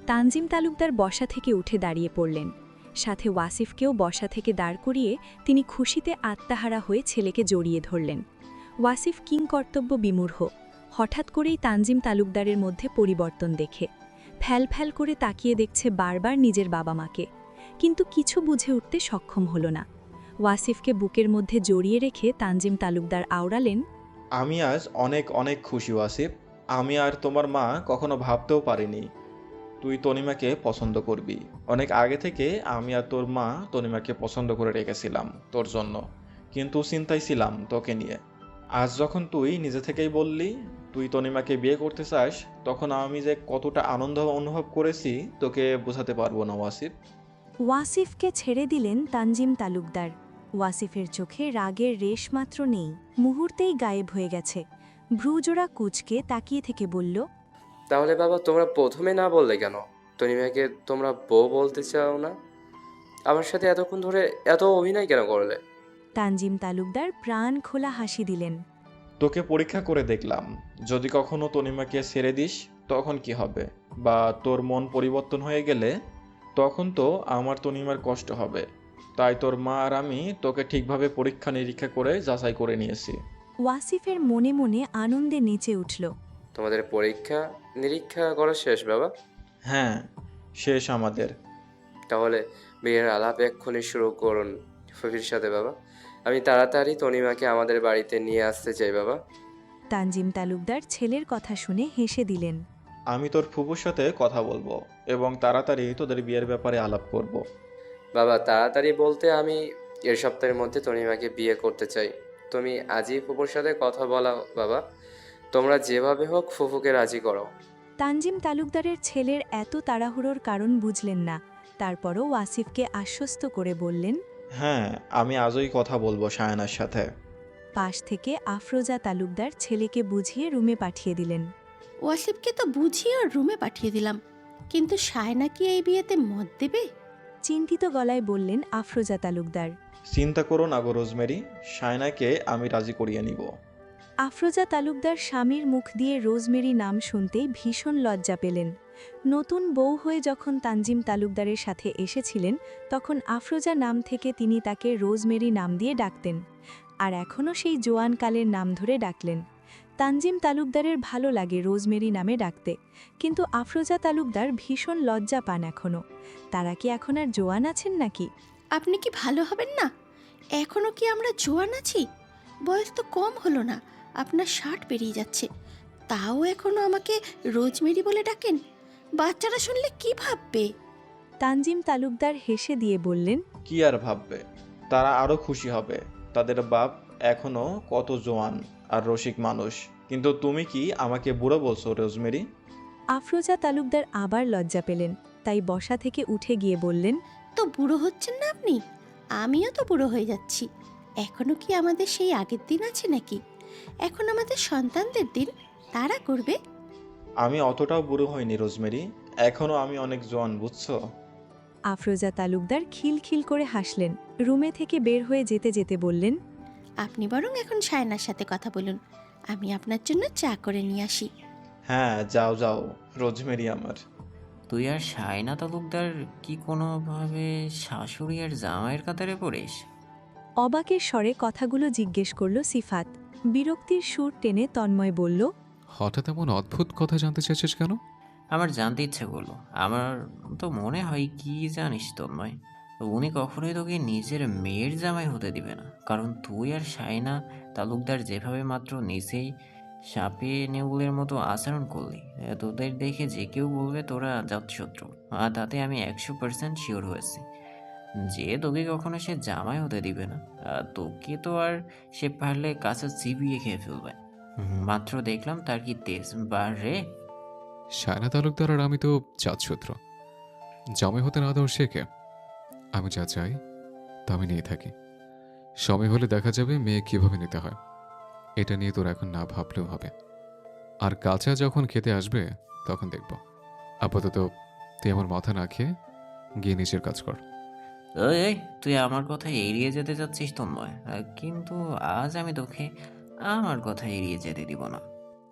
তানজিম তালুকদার বসা থেকে উঠে দাঁড়িয়ে পড়লেন। সাথে ওয়াসিফকেও বসা থেকে দাঁড় করিয়ে তিনি খুশিতে আত্মাহারা হয়ে ছেলেকে জড়িয়ে ধরলেন। ওয়াসিফ কিংকর্তব্য বিমূঢ়। হঠাৎ করেই তানজিম তালুকদারের মধ্যে পরিবর্তন দেখে ফ্যাল ফ্যাল করে তাকিয়ে দেখছে বারবার নিজের বাবা মাকে, কিন্তু কিছু বুঝে উঠতে সক্ষম হল না। ওয়াসিফকে বুকের মধ্যে জড়িয়ে রেখে তানজিম তালুকদার আওড়ালেন, আমি আজ অনেক অনেক খুশি ওয়াসিফ। আমি আর তোমার মা কখনো ভাবতেও পারিনি তুই তনিমাকে পছন্দ করবি। অনেক আগে থেকে আমি আর তোর মা তনিমাকে পছন্দ করে রেখেছিলাম তোর জন্য, কিন্তু চিন্তায় ছিলাম তোকে নিয়ে। আজ যখন তুই নিজে থেকেই বললি তুই তনিমাকে বিয়ে করতে চাস, তখন আমি যে কতটা আনন্দ অনুভব করেছি তোকে বোঝাতে পারবো না ওয়াসিফ। ওয়াসিফকে ছেড়ে দিলেন তানজিম তালুকদার। ওয়াসিফের চোখে রাগের রেশ মাত্র নেই, মুহূর্তেই গায়েব হয়ে গেছে। ভ্রুজোড়া কুঁচকে তাকিয়ে থেকে বলল, তাহলে বাবা, তোমরা প্রথমে না বললে কেন? তনিমাকে তোমরা বউ বলতে চাও না? আমার সাথে এতক্ষণ ধরে এত অভিনয় কেন করলে? তানজিম তালুকদার প্রাণ খোলা হাসি দিলেন। তোকে পরীক্ষা করে দেখলাম, যদি কখনো তনিমাকে ছেড়ে দিস তখন কি হবে, বা তোর মন পরিবর্তন হয়ে গেলে তখন তো আমার তনিমার কষ্ট হবে। তাই তোর মা আর আমি তোকে ঠিকভাবে পরীক্ষা নিরীক্ষা করে যাচাই করে নিয়েছি। ওয়াসিফের মনে মনে আনন্দে নেচে উঠল। তোমাদের পরীক্ষা নিরীক্ষা করা শেষ বাবা? হ্যাঁ, শেষ আমাদের। তাহলে বিয়ের আলাপ এক্ষুনি শুরু করুন ফুফির সাথে বাবা। আমি তাড়াতাড়ি তনিমাকে আমাদের বাড়িতে নিয়ে আসতে চাই বাবা। তানজিম তালুকদার ছেলের কথা শুনে হেসে দিলেন। আমি তোর ফুপুর সাথে কথা বলবো এবং তাড়াতাড়ি তোদের বিয়ের ব্যাপারে আলাপ করব। বাবা তাড়াতাড়ি বলতে আমি এর সপ্তাহের মধ্যে তনিমাকে বিয়ে করতে চাই। তুমি আজই ফুফুর সাথে কথা বলা বাবা। তোমরা যেভাবে হোক ফুফুকে রাজি করো। তানজিম তালুকদারের ছেলের এত তাড়াহুড়োর কারণ বুঝলেন না, তারপরও ওয়াসিফকে আশ্বস্ত করে বললেন। হ্যাঁ, আমি আজই কথা বলবো সায়ানার সাথে। পাশ থেকে আফরোজা তালুকদার ছেলেকে বুঝিয়ে রুমে পাঠিয়ে দিলেন। ওয়াসিফকে তো বুঝিয়ে ওর রুমে পাঠিয়ে দিলাম, কিন্তু সায়না কি এই বিয়েতে মত দেবে? চিন্তিত গলায় বললেন আফরোজা তালুকদার। চিন্তা করো না গো রোজমেরি, সায়নাকে আমি রাজি করিয়ে নিব। আফরোজা তালুকদার স্বামীর মুখ দিয়ে রোজমেরি নাম শুনতেই ভীষণ লজ্জা পেলেন। নতুন বউ হয়ে যখন তানজিম তালুকদারের সাথে এসেছিলেন, তখন আফরোজা নাম থেকে তিনি তাকে রোজমেরি নাম দিয়ে ডাকতেন, আর এখনও সেই জোয়ানকালের নাম ধরে ডাকলেন। তানজিম তালুকদারের ভালো লাগে রোজমেরি নামে ডাকতে, কিন্তু আফরোজা তালুকদার ভীষণ লজ্জা পান এখনও। তারা কি এখন আর জোয়ান আছেন নাকি? আপনি কি ভালো হবেন না? এখনো কি আমরা জোয়ান আছি? বয়স তো কম হলো না, আপনার 60 পেরিয়ে যাচ্ছে, তাও এখনো আমাকে রোজমেরি বলে ডাকেন। বাচ্চারা শুনলে কি ভাববে? তানজিম তালুকদার হেসে দিয়ে বললেন। কি আর ভাববে, তারা আরো খুশি হবে। তাদের বাপ এখনো কত জোয়ান আর রসিক মানুষ। কিন্তু তুমি কি আমাকে বুড়ো বলছো রোজমেরি? আফরোজা তালুকদার আবার লজ্জা পেলেন, তাই বসা থেকে উঠে গিয়ে বললেন। তো বুড়ো হচ্ছেন না আপনি? আমিও তো বুড়ো হয়ে যাচ্ছি। এখনো কি আমাদের সেই আগের দিন আছে নাকি? এখন আমাদের সন্তানদের দিন, তারা করবে। আমি অতটাও বুড়ো হইনি রোজমেরি, এখনো আমি অনেক জোয়ান, বুঝছো? আফরোজা তালুকদার খিলখিল করে হাসলেন। রুমে থেকে বের হয়ে যেতে যেতে বললেন। আপনি বরং এখন সায়নার সাথে কথা বলুন, আমি আপনার জন্য চা করে নিয়ে আসি। হ্যাঁ, যাও যাও রোজমেরি আমার। তুই আর সায়না তালুকদার কি কোনোভাবে শাশুড়ি আর জামাইয়ের কাতারে পড়িস? অবাকের স্বরে কথাগুলো জিজ্ঞেস করল সিফাত। বিরক্তির সুর টেনে তন্ময় বলল। হঠাৎ এমন অদ্ভুত কথা জানতে চাইছিস কেন? আমার জানতে ইচ্ছে করলো। আমার তো মনে হয় কি জানিস তন্ময়, উনি কখনোই তোকে নিজের মেয়ের জামাই হতে দিবে না। কারণ তুই আর সায়না তালুকদার যেভাবে মাত্র নিচেই সাপে নেউলের মতো আচরণ করলি, তোদের দেখে যে কেউ বলবে তোরা জাতশত্রু। আর তাতে আমি 100% শিওর হয়েছি যে তোকে কখনো সে জামাই হতে দিবে না। তোকে তো আর সে পারলে কাছে চিবিয়ে খেয়ে ফেলবে। মাত্র দেখলাম তার কি তেজ বার রে। সায়না তালুকদার আর আমি তো জাতশত্রু। জামাই হতে না দেওয়ার সে কে? আমি যা চাই তা আমি নিয়ে থাকি। সময় হলে দেখা যাবে মেয়ে কিভাবে নিতে হয়। এটা নিয়ে তোর এখন না ভাবলেও হবে। আর কাঁচা যখন খেতে আসবে তখন দেখব। আপাতত তুই আমার মাথা না খেয়ে গিয়ে নিজের কাজ কর। এই তুই আমার কথা এড়িয়ে যেতে চাচ্ছিস তন্ময়, কিন্তু আজ আমি তোকে আমার কথা এড়িয়ে যেতে দিব না।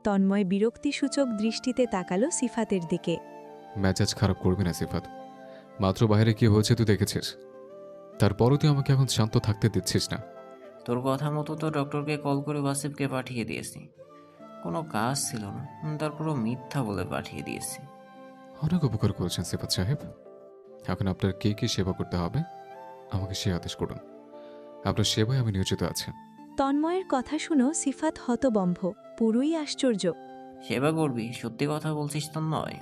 তন্ময় বিরক্তিসূচক দৃষ্টিতে তাকালো সিফাতের দিকে। মেজাজ খারাপ করবি না সিফাত। মাত্র বাইরে কি হয়েছে তুই দেখেছিস, তারপরও তুই আমাকে এখন শান্ত থাকতে দিচ্ছিস না। তোর কথা মতো তো ডক্টরকে কল করে ওয়াসিফকে পাঠিয়ে দিয়েছি। কোনো কাজ ছিল না, তারপরও মিথ্যা বলে পাঠিয়ে দিয়েছি। অনেক উপকার করেছেন সিফাত সাহেব। এখন আপনার কে কি সেবা করতে হবে আমাকে সে আদেশ করুন। আপনার সেবায় আমি নিয়োজিত আছি। তন্ময়ের কথা শুনো সিফাত হতবম্ব, পুরোই আশ্চর্য। সেবা করবি? সত্যি কথা বলছিস তন্ময়?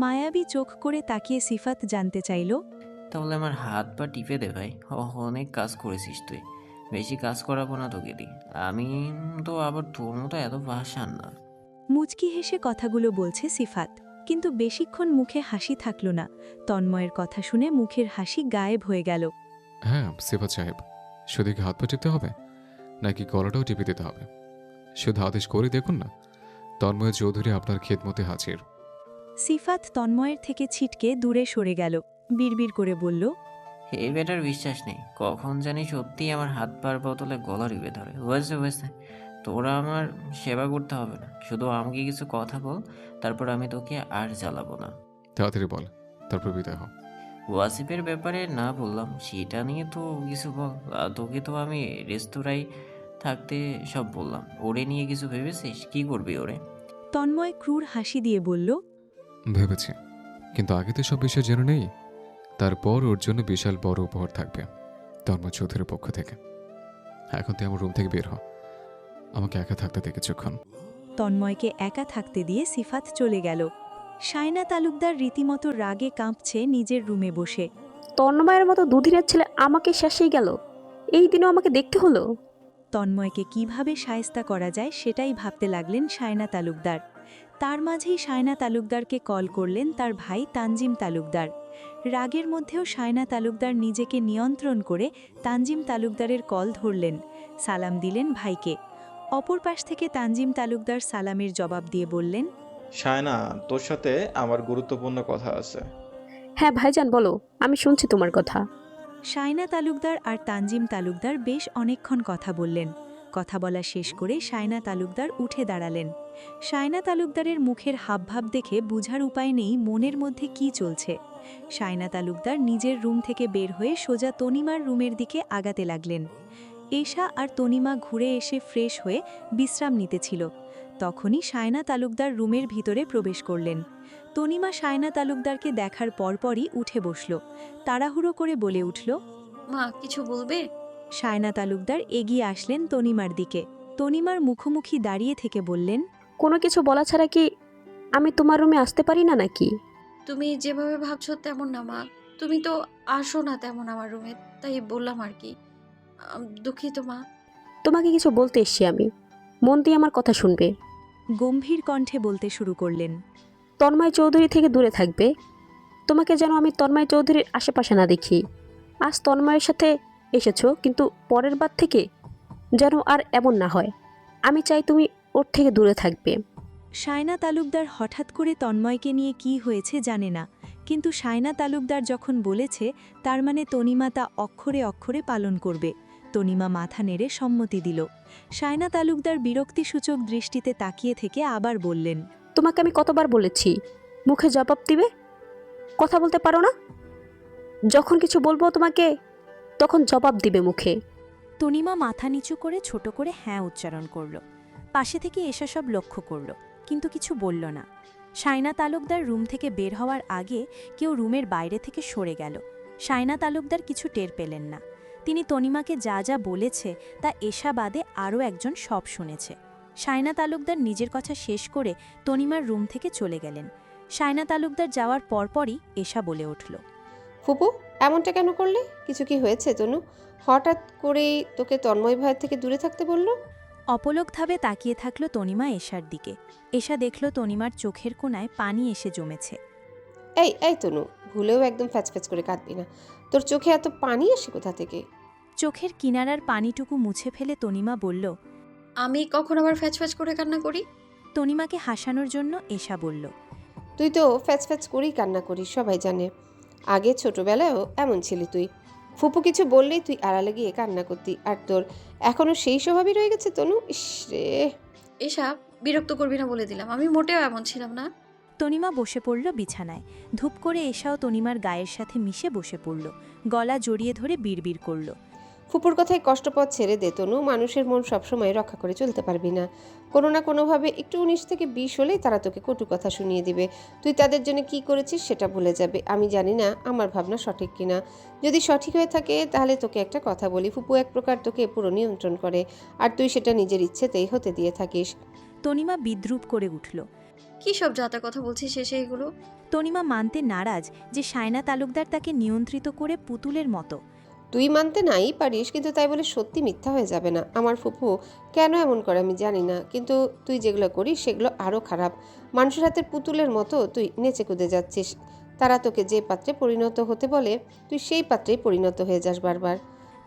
মায়াবী চোখ করে তাকিয়ে সিফাত জানতে চাইল। তাহলে আমার হাত পা টিপে দে ভাই। অনেক কাজ করেছিস তুই, বেশি কাজ করাবো না তোকে দি। আমি তো আবার তোর মতো এত ভাষান না। মুচকি হেসে কথাগুলো বলছে সিফাত, কিন্তু বেশিক্ষণ মুখে হাসি থাকল না। তন্ময়ের কথা শুনে মুখের হাসি গায়েব হয়ে গেল। হ্যাঁ সিফাত সাহেব, শুধু কি হাত পা টিপতে হবে নাকি গলাটাও টিপে দিতে হবে? শুধু আদেশ করে দেখুন না। তন্ময় চৌধুরী আপনার খেদমতে হাজির। সিফাত তন্ময়ের থেকে ছিটকে দূরে সরে গেল। বিড়বিড় করে বলল। এই বেটার বিশ্বাস নেই, কখন জানি সত্যি আমার হাত পার বোতলে গলা রিবে ধরে। হয়েছে, তোরা আমার সেবা করতে হবে না, শুধু আমাকে কিছু কথা বল, তারপর আমি তোকে আর জ্বালাবো না। তাড়াতাড়ি বল, তারপর বিদায় হ। ওয়াসিফের ব্যাপারে না বললাম, সেটা নিয়ে তো কিছু বল। তোকে তো আমি রেস্তোরাঁয় থাকতে সব বললাম, ওরে নিয়ে কিছু ভেবেছিস? কি করবি ওরে? তন্ময় ক্রূর হাসি দিয়ে বলল। ভেবেছি, কিন্তু আগে তো সব বিষয় জেনে নেই। তারপর ওর জন্য বিশাল বড় উপহার থাকবে তন্ময় চৌধুরীর পক্ষ থেকে। এখন তুই আমার রুম থেকে বের হ, আমাকে একা থাকতে দে কিছুক্ষণ। তন্ময়কে একা থাকতে দিয়ে সিফাত চলে গেল। শায়না তালুকদার রীতিমতো রাগে কাঁপছে নিজের রুমে বসে। তন্ময়ের মতো দুদিনের ছেলে আমাকে শেষেই গেল, এই দিনও আমাকে দেখতে হলো। তন্ময়কে কিভাবে শায়েস্তা করা যায় সেটাই ভাবতে লাগলেন শায়না তালুকদার। তার মাঝেই শায়না তালুকদারকে কল করলেন তার ভাই তানজিম তালুকদার। রাগের মধ্যেও শায়না তালুকদার নিজেকে নিয়ন্ত্রণ করে তানজিম তালুকদারের কল ধরলেন, সালাম দিলেন ভাইকে। অপর পাশ থেকে তানজিম তালুকদার সালামের জবাব দিয়ে বললেন, শায়না, তোর সাথে আমার গুরুত্বপূর্ণ কথা আছে। হ্যাঁ ভাইজান বলো, আমি শুনছি তোমার কথা। শায়না তালুকদার আর তানজিম তালুকদার বেশ অনেকক্ষণ কথা বললেন। কথা বলা শেষ করে শায়না তালুকদার উঠে দাঁড়ালেন। শায়না তালুকদারের মুখের হাবভাব দেখে বুঝার উপায় নেই মনের মধ্যে কি চলছে। শায়না তালুকদার নিজের রুম থেকে বের হয়ে সোজা তনিমার রুমের দিকে আগাতে লাগলেন। এশা আর তনিমা ঘুরে এসে ফ্রেশ হয়ে বিশ্রাম নিতেছিল। তখনই শায়না তালুকদার রুমের ভিতরে প্রবেশ করলেন। তনিমা শায়না তালুকদারকে দেখার পরপরই উঠে বসল। তাড়াহুড়ো করে বলে উঠল, মা কিছু বলবে? শায়না তালুকদার এগিয়ে আসলেন তনিমার দিকে। তনিমার মুখোমুখি দাঁড়িয়ে থেকে বললেন, কোনো কিছু বলা ছাড়া কি আমি তোমার রুমে আসতে পারি না নাকি? তুমি যেভাবে ভাবছো তেমন না মা, তুমি তো আসো না তেমন আমার রুমে, তাই বললাম আর কি। দুঃখিত মা। তোমাকে কিছু বলতে এসছি আমি, মন দিয়ে আমার কথা শুনবে। গম্ভীর কণ্ঠে বলতে শুরু করলেন, তন্ময় চৌধুরী থেকে দূরে থাকবে। তোমাকে যেন আমি তন্ময় চৌধুরীর আশেপাশে না দেখি। আজ তন্ময়ের সাথে এসেছো, কিন্তু পরের বার থেকে যেন আর এমন না হয়। আমি চাই তুমি ওর থেকে দূরে থাকবে। শায়না তালুকদার হঠাৎ করে তন্ময়কে নিয়ে কি হয়েছে জানে না, কিন্তু শায়না তালুকদার যখন বলেছে তার মানে তনিমা তা অক্ষরে অক্ষরে পালন করবে। তনিমা মাথা নেড়ে সম্মতি দিল। শায়না তালুকদার বিরক্তিসূচক দৃষ্টিতে তাকিয়ে থেকে আবার বললেন, তোমাকে আমি কতবার বলেছি মুখে জবাব দিবে? কথা বলতে পারো না? যখন কিছু বলবো তোমাকে তখন জবাব দিবে মুখে। তনিমা মাথা নিচু করে ছোট করে হ্যাঁ উচ্চারণ করল। পাশে থেকে এসা সব লক্ষ্য করল, কিন্তু কিছু বলল না। শায়না তালুকদার রুম থেকে বের হওয়ার আগে কেউ রুমের বাইরে থেকে সরে গেল। শায়না তালুকদার কিছু টের পেলেন না। তিনি তনিমাকে যা যা বলেছে তা এশা বাদে আরও একজন সব শুনেছে। শায়না তালুকদার নিজের কথা শেষ করে তনিমার রুম থেকে চলে গেলেন। শায়না তালুকদার যাওয়ার পরপরই এশা বলে উঠল, ফুপু, এমনটা কেন করলে? কিছু কি হয়েছে তনু? হঠাৎ করেই তোকে তন্ময় ভাইয়ের থেকে দূরে থাকতে বললো? অপলকভাবে তাকিয়ে থাকল তনিমা এশার দিকে। এশা দেখল তনিমার চোখের কোণায় পানি এসে জমেছে। এই এই তনু, ভুলেও একদম ফ্যাচফ্যাচ করে কাঁদবি না। তোর চোখে এত পানি আসে কোথা থেকে? চোখের কিনারার পানিটুকু মুছে ফেলে তনিমা বলল, আমি কখন আবার ফ্যাচ ফ্যাচ করে কান্না করি? তনিমাকে হাসানোর জন্য এশা বলল, তুই তো ফ্যাচ ফ্যাচ করেই কান্না করিস, সবাই জানে। আগে ছোটবেলায়ও এমন ছিলি তুই। ফুপু কিছু বললেই তুই আড়ালে গিয়ে কান্না করতি, আর তোর এখনো সেই স্বভাবই রয়ে গেছে তনু। ইস রে। এসব বিরক্ত করবি না বলে দিলাম, আমি মোটেও এমন ছিলাম না। তনিমা বসে পড়ল বিছানায়। ধূপ করে এশাও তনিমার গায়ের সাথে মিশে বসে পড়ল। গলা জড়িয়ে ধরে বিড়বিড় করল, ফুপুর কথায় কষ্টপথ ছেড়ে দে তনু। মানুষের মন সবসময় রক্ষা করে চলতে পারবি না। কোনো না কোনোভাবে একটু 19 থেকে 20 হলেই তারা তোকে কটু কথা শুনিয়ে দিবে। তুই তাদের জন্য কি করেছিস সেটা ভুলে যাবে। আমি জানি না আমার ভাবনা সঠিক কিনা। যদি সঠিক হয়ে থাকে তাহলে তোকে একটা কথা বলি, ফুপু এক প্রকার তোকে পুরো নিয়ন্ত্রণ করে, আর তুই সেটা নিজের ইচ্ছেতেই হতে দিয়ে থাকিস। তনিমা বিদ্রূপ করে উঠল। কি সব যাতা কথা বলছিস শেষে এগুলো? তনিমা মানতে নারাজ যে শায়না তালুকদার তাকে নিয়ন্ত্রিত করে পুতুলের মতো। তুই মানতে নাই পারিস, কিন্তু তাই বলে সত্যি মিথ্যা হয়ে যাবে না। আমার ফুপু কেন এমন করে আমি জানি না, কিন্তু তুই যেগুলো করিস সেগুলো আরও খারাপ। মানুষের হাতের পুতুলের মতো তুই নেচে কুদে যাচ্ছিস। তারা তোকে যে পাত্রে পরিণত হতে বলে তুই সেই পাত্রেই পরিণত হয়ে যাস বারবার।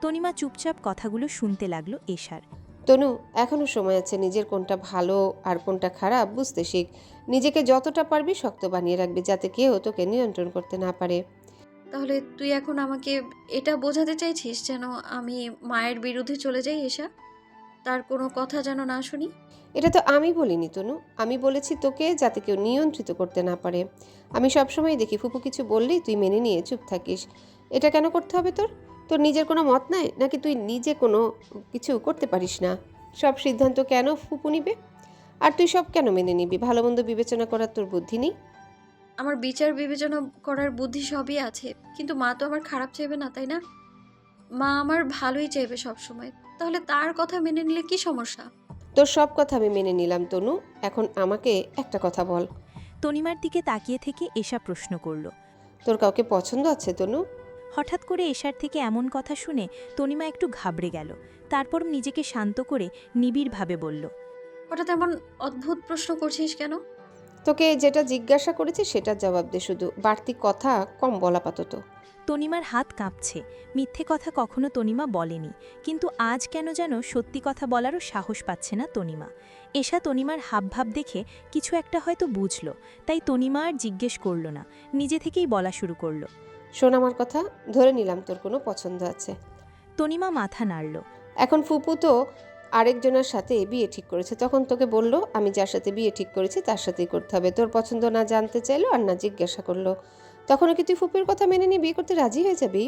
তনিমা চুপচাপ কথাগুলো শুনতে লাগলো এশার। তনু, এখনও সময় আছে। নিজের কোনটা ভালো আর কোনটা খারাপ বুঝতে শিখ। নিজেকে যতটা পারবি শক্ত বানিয়ে রাখবি, যাতে কেউ তোকে নিয়ন্ত্রণ করতে না পারে। তাহলে তুই এখন আমাকে এটা বোঝাতে চাইছিস যেন আমি মায়ের বিরুদ্ধে চলে যাই এসা, তার কোনো কথা যেন না শুনি? এটা তো আমি বলিনি তনু, আমি বলেছি তোকে যাতে কেউ নিয়ন্ত্রিত করতে না পারে। আমি সবসময় দেখি ফুপু কিছু বললেই তুই মেনে নিয়ে চুপ থাকিস। এটা কেন করতে হবে তোর? তোর নিজের কোনো মত নাই নাকি তুই নিজে কোনো কিছু করতে পারিস না? সব সিদ্ধান্ত কেন ফুপু নিবে? আর তুই সব কেন মেনে নিবি? ভালো মন্দ বিবেচনা করার তোর বুদ্ধি নেই? আমার বিচার বিবেচনা করার বুদ্ধি সবই আছে, কিন্তু মা তো আমার খারাপ চাইবে না, তাই না? মা আমার ভালোই চাইবে সবসময়। তাহলে তার কথা মেনে নিলে কি সমস্যা? তোর সব কথা আমি মেনে নিলাম তনু, এখন আমাকে একটা কথা বল। তনিমার দিকে তাকিয়ে থেকে এশা প্রশ্ন করল। তোর কাউকে পছন্দ আছে তনু? হঠাৎ করে এশার থেকে এমন কথা শুনে তনিমা একটু ঘাবড়ে গেল। তারপর নিজেকে শান্ত করে নিবিড়ভাবে বলল। হঠাৎ এমন অদ্ভুত প্রশ্ন করছিস কেন? তোকে যেটা জিজ্ঞাসা করেছি সেটার জবাব দে, শুধু বাড়তি কথা কম বলা আপাতত। তনিমার হাত কাঁপছে। মিথ্যে কথা কখনো তনিমা বলেনি, কিন্তু আজ কেন যেন সত্যি কথা বলারও সাহস পাচ্ছে না তনিমা। এশা তনিমার হাবভাব দেখে কিছু একটা হয়তো বুঝল, তাই তনিমা আর জিজ্ঞেস করল না, নিজে থেকেই বলা শুরু করল। শোন আমার কথা, ধরে নিলাম তোর কোনো পছন্দ আছে। তনিমা মাথা নাড়ল। এখন ফুপু তো আরেকজনের সাথে বিয়ে ঠিক করেছে, তখন তোকে বললো আমি যার সাথে বিয়ে ঠিক করেছি তার সাথেই করতে হবে। তোর পছন্দ না জানতে চাইলো আর না জিজ্ঞাসা করলো, তখনও কি তুই ফুপির কথা মেনে নিয়ে বিয়ে করতে রাজি হয়ে যাবি?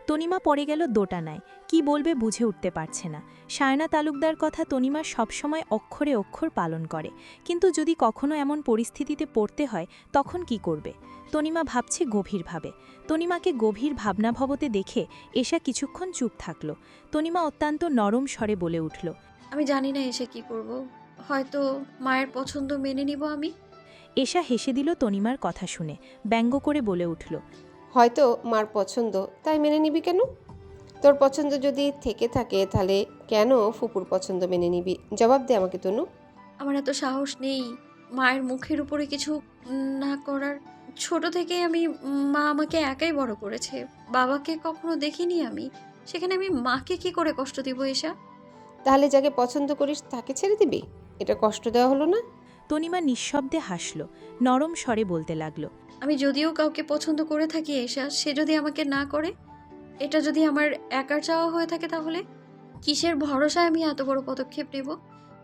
তনিমা পড়ে গেল দোটানায়। কি বলবে বুঝে উঠতে পারছে না। সায়না তালুকদার কথা তনিমা সবসময় অক্ষরে অক্ষর পালন করে, কিন্তু যদি কখনো এমন পরিস্থিতিতে পড়তে হয় তখন কি করবে? তনিমা ভাবছে গভীরভাবে। তনিমাকে গভীর ভাবনাভবতে দেখে এশা কিছুক্ষণ চুপ থাকল। তনিমা অত্যন্ত নরম স্বরে বলে উঠল। আমি জানি না এসে কি করব। হয়তো মায়ের পছন্দ মেনে নিব আমি। এশা হেসে দিল তনিমার কথা শুনে, ব্যঙ্গ করে বলে উঠল। হয়তো মার পছন্দ তাই মেনে নিবি কেন? তোর পছন্দ যদি থেকে থাকে তাহলে কেন ফুপুর পছন্দ মেনে নিবি? জবাব দে আমাকে তনু। আমার এত সাহস নেই মায়ের মুখের উপরে কিছু না করার। ছোট থেকে মা আমাকে একাই বড় করেছে, বাবাকে কখনো দেখিনি আমি। সেখানে আমি মাকে কি করে কষ্ট দিব এসা? তাহলে যাকে পছন্দ করিস তাকে ছেড়ে দিবি? এটা কষ্ট দেওয়া হলো না? তনিমা নিঃশব্দে হাসল, নরম স্বরে বলতে লাগল। আমি যদিও কাউকে পছন্দ করে থাকি এসা, সে যদি আমাকে না করে, এটা যদি আমার একার চাওয়া হয়ে থাকে, তাহলে কিসের ভরসায় আমি এত বড় পদক্ষেপ নেব?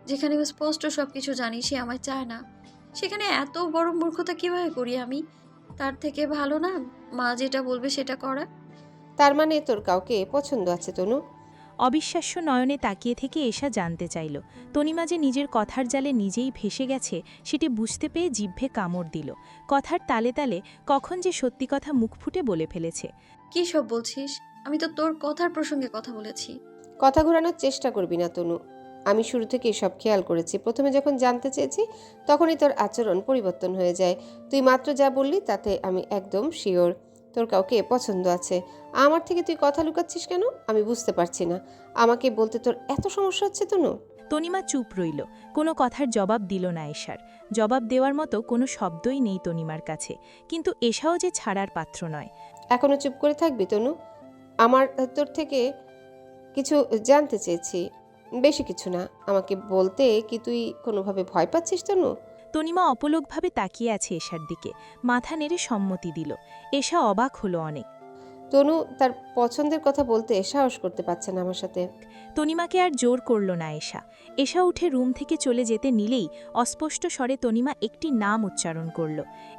যেখানে আমি স্পষ্ট সব কিছু জানি সে আমায় চায় না, সেখানে এত বড় মূর্খতা কিভাবে করি আমি? তার থেকে ভালো না মা যেটা বলবে সেটা করা। তার মানে তোর কাউকে পছন্দ আছে তনু? অবিশ্বাস্য নয়নে তাকিয়ে থেকে এশা জানতে চাইল। তনিমা যে নিজের কথার জালে নিজেই ভেসে গেছে সেটি বুঝতে পেয়ে জিহ্বে কামড় দিল। কথার তালে তালে কখন যে সত্যি কথা মুখ ফুটে বলে ফেলেছে। কি সব বলছিস? আমি তো তোর কথার প্রসঙ্গে কথা বলেছি। কথা ঘোরানোর চেষ্টা করবি না তনু। আমি শুরু থেকে সব খেয়াল করেছি। প্রথমে যখন জানতে চেয়েছি তখনই তোর আচরণ পরিবর্তন হয়ে যায়। তুই মাত্র যা বললি তাতে আমি একদম শিওর তোর কাউকে পছন্দ আছে। আমার থেকে তুই কথা লুকাচ্ছিস কেন আমি বুঝতে পারছি না। আমাকে বলতে তোর এত সমস্যা হচ্ছে তনু? তনিমা চুপ রইল, কোনো কথার জবাব দিল না এশার। জবাব দেওয়ার মতো কোনো শব্দই নেই তনিমার কাছে, কিন্তু এশাও যে ছাড়ার পাত্র নয়। এখনো চুপ করে থাকবি তনু? আমার তোর থেকে কিছু জানতে চেয়েছি, বেশি কিছু না। আমাকে বলতে কি তুই কোনোভাবে ভয় পাচ্ছিস তনু? তনিমা অপলকভাবে তাকিয়ে আছে এশার দিকে, মাথা নেড়ে সম্মতি দিল। এশা অবাক হলো অনেক। তনু তার পছন্দের কথা বলতে সাহস করতে পারছে না আমার সাথে। তনিমাকে আর জোর করল না এশা। এশা উঠে রুম থেকে চলে যেতে নিলেই অস্পষ্ট স্বরে তনিমা একটি নাম উচ্চারণ করল।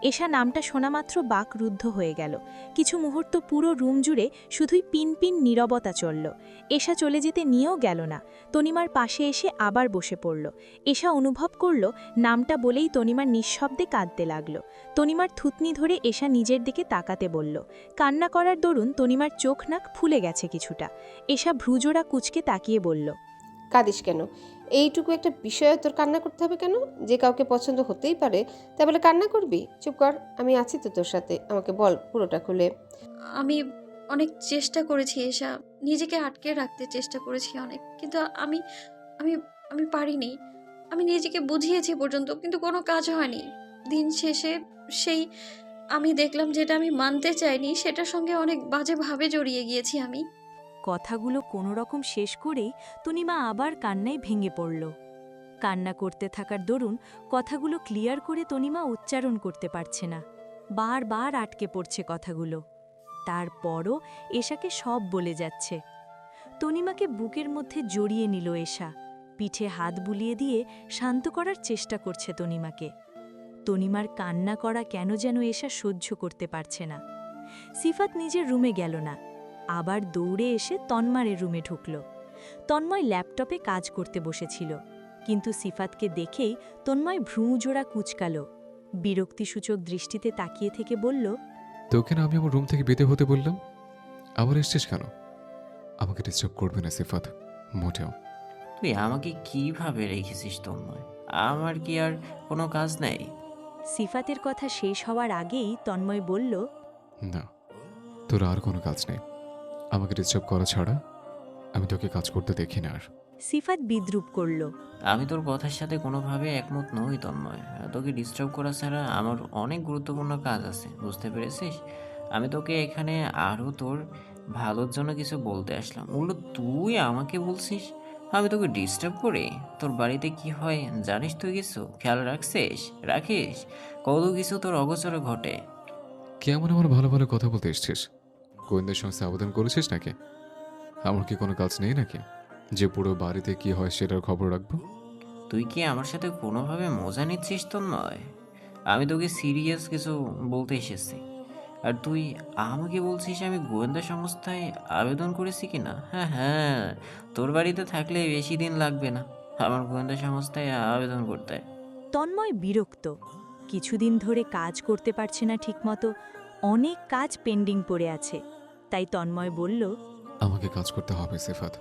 এশা নামটা শোনামাত্র বাক রুদ্ধ হয়ে গেল। কিছু মুহূর্ত পুরো রুম জুড়ে শুধুই পিনপিন নীরবতা চলল। এশা চলে যেতে নিয়েও গেল না, তনিমার পাশে এসে আবার বসে পড়ল। এশা অনুভব করল নামটা বলেই তনিমার নিঃশব্দে কাঁদতে লাগল। তনিমার থুতনি ধরে এশা নিজের দিকে তাকাতে বলল। কান্না করার দরুন তনিমার চোখ নাক ফুলে গেছে কিছুটা। এশা ভ্রুজোড়া কুচকে তাকিয়ে বলল। কাঁদিস কেন? এইটুকু একটা বিষয়ে তোর কান্না করতে হবে কেন? যে কাউকে পছন্দ হতেই পারে, তাই বলে কান্না করবি? চুপ কর, আমি আছি তো তোর সাথে। আমাকে বল পুরোটা খুলে। আমি অনেক চেষ্টা করেছি এসা, নিজেকে আটকে রাখতে চেষ্টা করেছি অনেক, কিন্তু আমি আমি আমি পারিনি। আমি নিজেকে বুঝিয়েছি পর্যন্ত, কিন্তু কোনো কাজ হয়নি। দিন শেষে সেই আমি দেখলাম যেটা আমি মানতে চাইনি সেটার সঙ্গে অনেক বাজেভাবে জড়িয়ে গিয়েছি আমি। কথাগুলো কোনো রকম শেষ করেই তনিমা আবার কান্নায় ভেঙে পড়ল। কান্না করতে থাকার দরুন কথাগুলো ক্লিয়ার করে তনিমা উচ্চারণ করতে পারছে না, বারবার আটকে পড়ছে কথাগুলো। তারপরও এশাকে সব বলে যাচ্ছে। তনিমাকে বুকের মধ্যে জড়িয়ে নিল এশা, পিঠে হাত বুলিয়ে দিয়ে শান্ত করার চেষ্টা করছে তনিমাকে। তনিমার কান্না করা কেন যেন এশা সহ্য করতে পারছে না। সিফাত নিজের রুমে গেল না, আবার দৌড়ে এসে তন্ময়ের রুমে ঢুকল। তন্ময় ল্যাপটপে কাজ করতে বসেছিল, কিন্তু সিফাতকে দেখেই তন্ময় ভ্রুজোড়া কুচকাল। বিরক্তিসূচক দৃষ্টিতে তাকিয়ে থেকে বলল, তোকে না আমি আমার রুম থেকে বেতে হতে বললাম, আবার এসছিস কেন? আমাকে ডিস্টার্ব করবে না সিফাত, মোটেও। তুই আমাকে কিভাবে রেখেছিস তন্ময়? আমার কি আর কোনো কাজ নেই? সিফাতের কথা শেষ হওয়ার আগেই তন্ময় বলল, না, তোর আর কোনো কাজ নেই। আমাকে ডিস্টার্ব করা ছাড়া আমি তোকে কাজ করতে দেখি না আর। সিফাত বিদ্রূপ করল। আমি তোর কথার সাথে কোনোভাবে একমত নই তন্ময়। তোকে ডিস্টার্ব করা ছাড়া আমার অনেক গুরুত্বপূর্ণ কাজ আছে, বুঝতে পেরেছিস? আমি তোকে এখানে আরও তোর ভালোর জন্য কিছু বলতে আসলাম, ওগুলো তুই আমাকে বলছিস আমি তোকে ডিস্টার্ব করি? তোর বাড়িতে কি হয় জানিস তুই? কিছু খেয়াল রাখিস? কত কিছু তোর অগোচরে ঘটে। কেমন আমার ভালো ভালো কথা বলতে এসছিস? গোয়েন্দা সংস্থা আবেদন করেছিস নাকি? আমার কি কোনো কাজ নেই নাকি যে পুরো বাড়িতে কি হয় সেটার খবর রাখবো? তুই কি আমার সাথে কোনোভাবে মজা নিচ্ছিস তন্ময়? আমি তোকে সিরিয়াস কিছু বলতে এসেছি, আর তুই আমাকে বলছিস আমি গোয়েন্দা সংস্থায় আবেদন করেছি কিনা? হ্যাঁ হ্যাঁ, তোর বাড়িতে থাকলে বেশি দিন লাগবে না আমার গোয়েন্দা সংস্থায় আবেদন করতে। তন্ময় বিরক্ত। কিছুদিন ধরে কাজ করতে পারছে না ঠিকমতো, অনেক কাজ পেন্ডিং পড়ে আছে। তাই তন্ময় বলল, আমাকে কাজ করতে হবে সিফাত,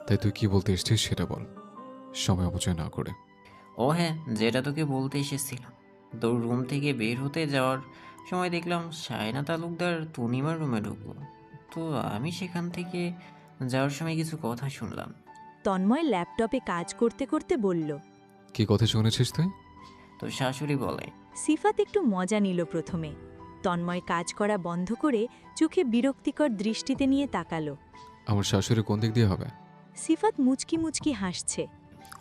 তাই তুই কি বলতে এসছিস সেটা বল, সময় অপচয় না করে। ও হ্যাঁ, যেটা তোকে বলতে এসেছিলাম, তোর রুম থেকে বের হতে যাওয়ার সময় দেখলাম শায়না তালুকদার তনিমার রুমে ঢুকলো। তো আমি সেখান থেকে যাওয়ার সময় কিছু কথা শুনলাম। তন্ময় ল্যাপটপে কাজ করতে করতে বলল। কি কথা শুনেছিস তুই? তোর শাশুড়ি বলে। সিফাত একটু মজা নিল প্রথমে। তন্ময় কাজ করা বন্ধ করে চোখে বিরক্তিকর দৃষ্টিতে নিয়ে তাকালো। আমার শাশুড়ি কোন দিক দিয়ে হবে? সিফাত মুচকি মুচকি হাসছে।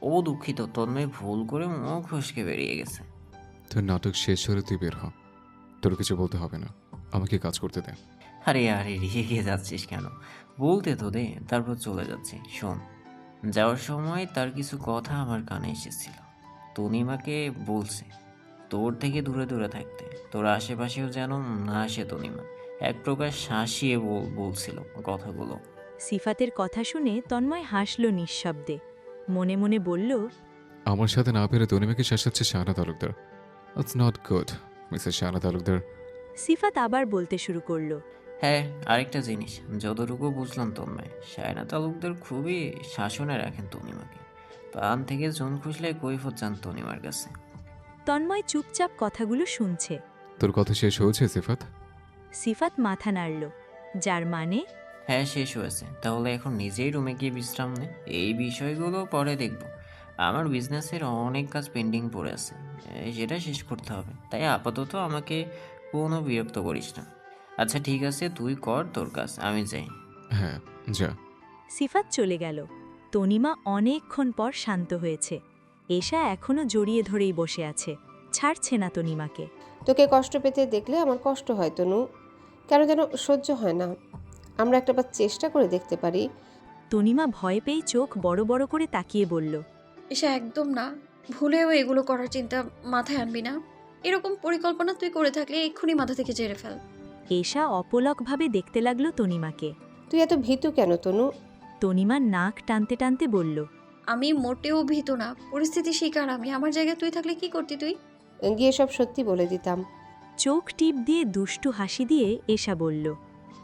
ও দুঃখিত, তন্ময় ভুল করে মুখ ফসকে বেরিয়ে গেছে। তোর নাটক শেষ হলে তুই বের হ, তোর কিছু বলতে হবে না, আমাকে কাজ করতে দে। আরে আরে, রেগে যাচ্ছিস কেন? বলতে তো দে, তারপর চলে যাচ্ছে। শোন, যাওয়ার সময় তার কিছু কথা আমার কানে এসেছিল। তনিমাকে বলছে তোর থেকে দূরে দূরে থাকতে, তোর আশেপাশেও যেন না আসে তনিমা। এক প্রকার শাসিয়ে বলছিল কথাগুলো। সিফাতের কথা শুনে তন্ময় হাসল নিঃশব্দে। মনে মনে বলল, আমার সাথে না পেরে তনিমাকে শাসাচ্ছে Shayna Talukdar. It's not good, Mrs Shayna Talukdar. Sifat আবার বলতে শুরু করলো। হ্যাঁ, আরেকটা জিনিস যতটুকু বুঝলাম তন্ময়, শায়না তালুকদার খুবই শাসনে রাখেন তনিমাকে। পান থেকে চুন খুঁজলে কৈফত চান তনিমার কাছে। তন্ময় চুপচাপ কথাগুলো শুনছে। তোর কথা শেষ হয়েছে সিফাত? সিফাত মাথা নাড়ল, যার মানে হ্যাঁ, শেষ হয়েছে। তাহলে এখন নিজেই রুমে গিয়ে বিশ্রাম নে, এই বিষয়গুলো পরে দেখব। আমার বিজনেসের অনেক কাজ পেন্ডিং পড়ে আছে, সেটা শেষ করতে হবে। তাই আপাতত আমাকে কোনো বিরক্ত করিস না। আচ্ছা ঠিক আছে, তুই কর তোর কাজ, আমি যাই। হ্যাঁ, যা। সিফাত চলে গেল। তনিমা অনেকক্ষণ পর শান্ত হয়েছে। এশা এখনো জড়িয়ে ধরেই বসে আছে, ছাড়ছে না তনিমাকে। তোকে কষ্ট পেতে দেখলে আমার কষ্ট হয় তনু, কেন যেন সহ্য হয় না। আমরা একটাবার চেষ্টা করে দেখতে পারি। তনিমা ভয় পেয়ে চোখ বড় বড় করে তাকিয়ে বলল, এসা একদম না, ভুলেও এগুলো করার চিন্তা মাথায় আনবি না। এরকম পরিকল্পনা তুই করে থাকলে এক্ষুনি মাথা থেকে ঝেড়ে ফেল। এশা অপলকভাবে দেখতে লাগলো তনিমাকে। তুই এত ভীতু কেন তনু? তনিমা নাক টানতে টানতে বলল, আমি মোটেও ভীত না, পরিস্থিতি শিকার আমি। আমার জায়গায় তুই থাকলে কি করতি তুই? গিয়ে সব সত্যি বলে দিতাম। চোখ টিপ দিয়ে দুষ্টু হাসি দিয়ে এশা বলল।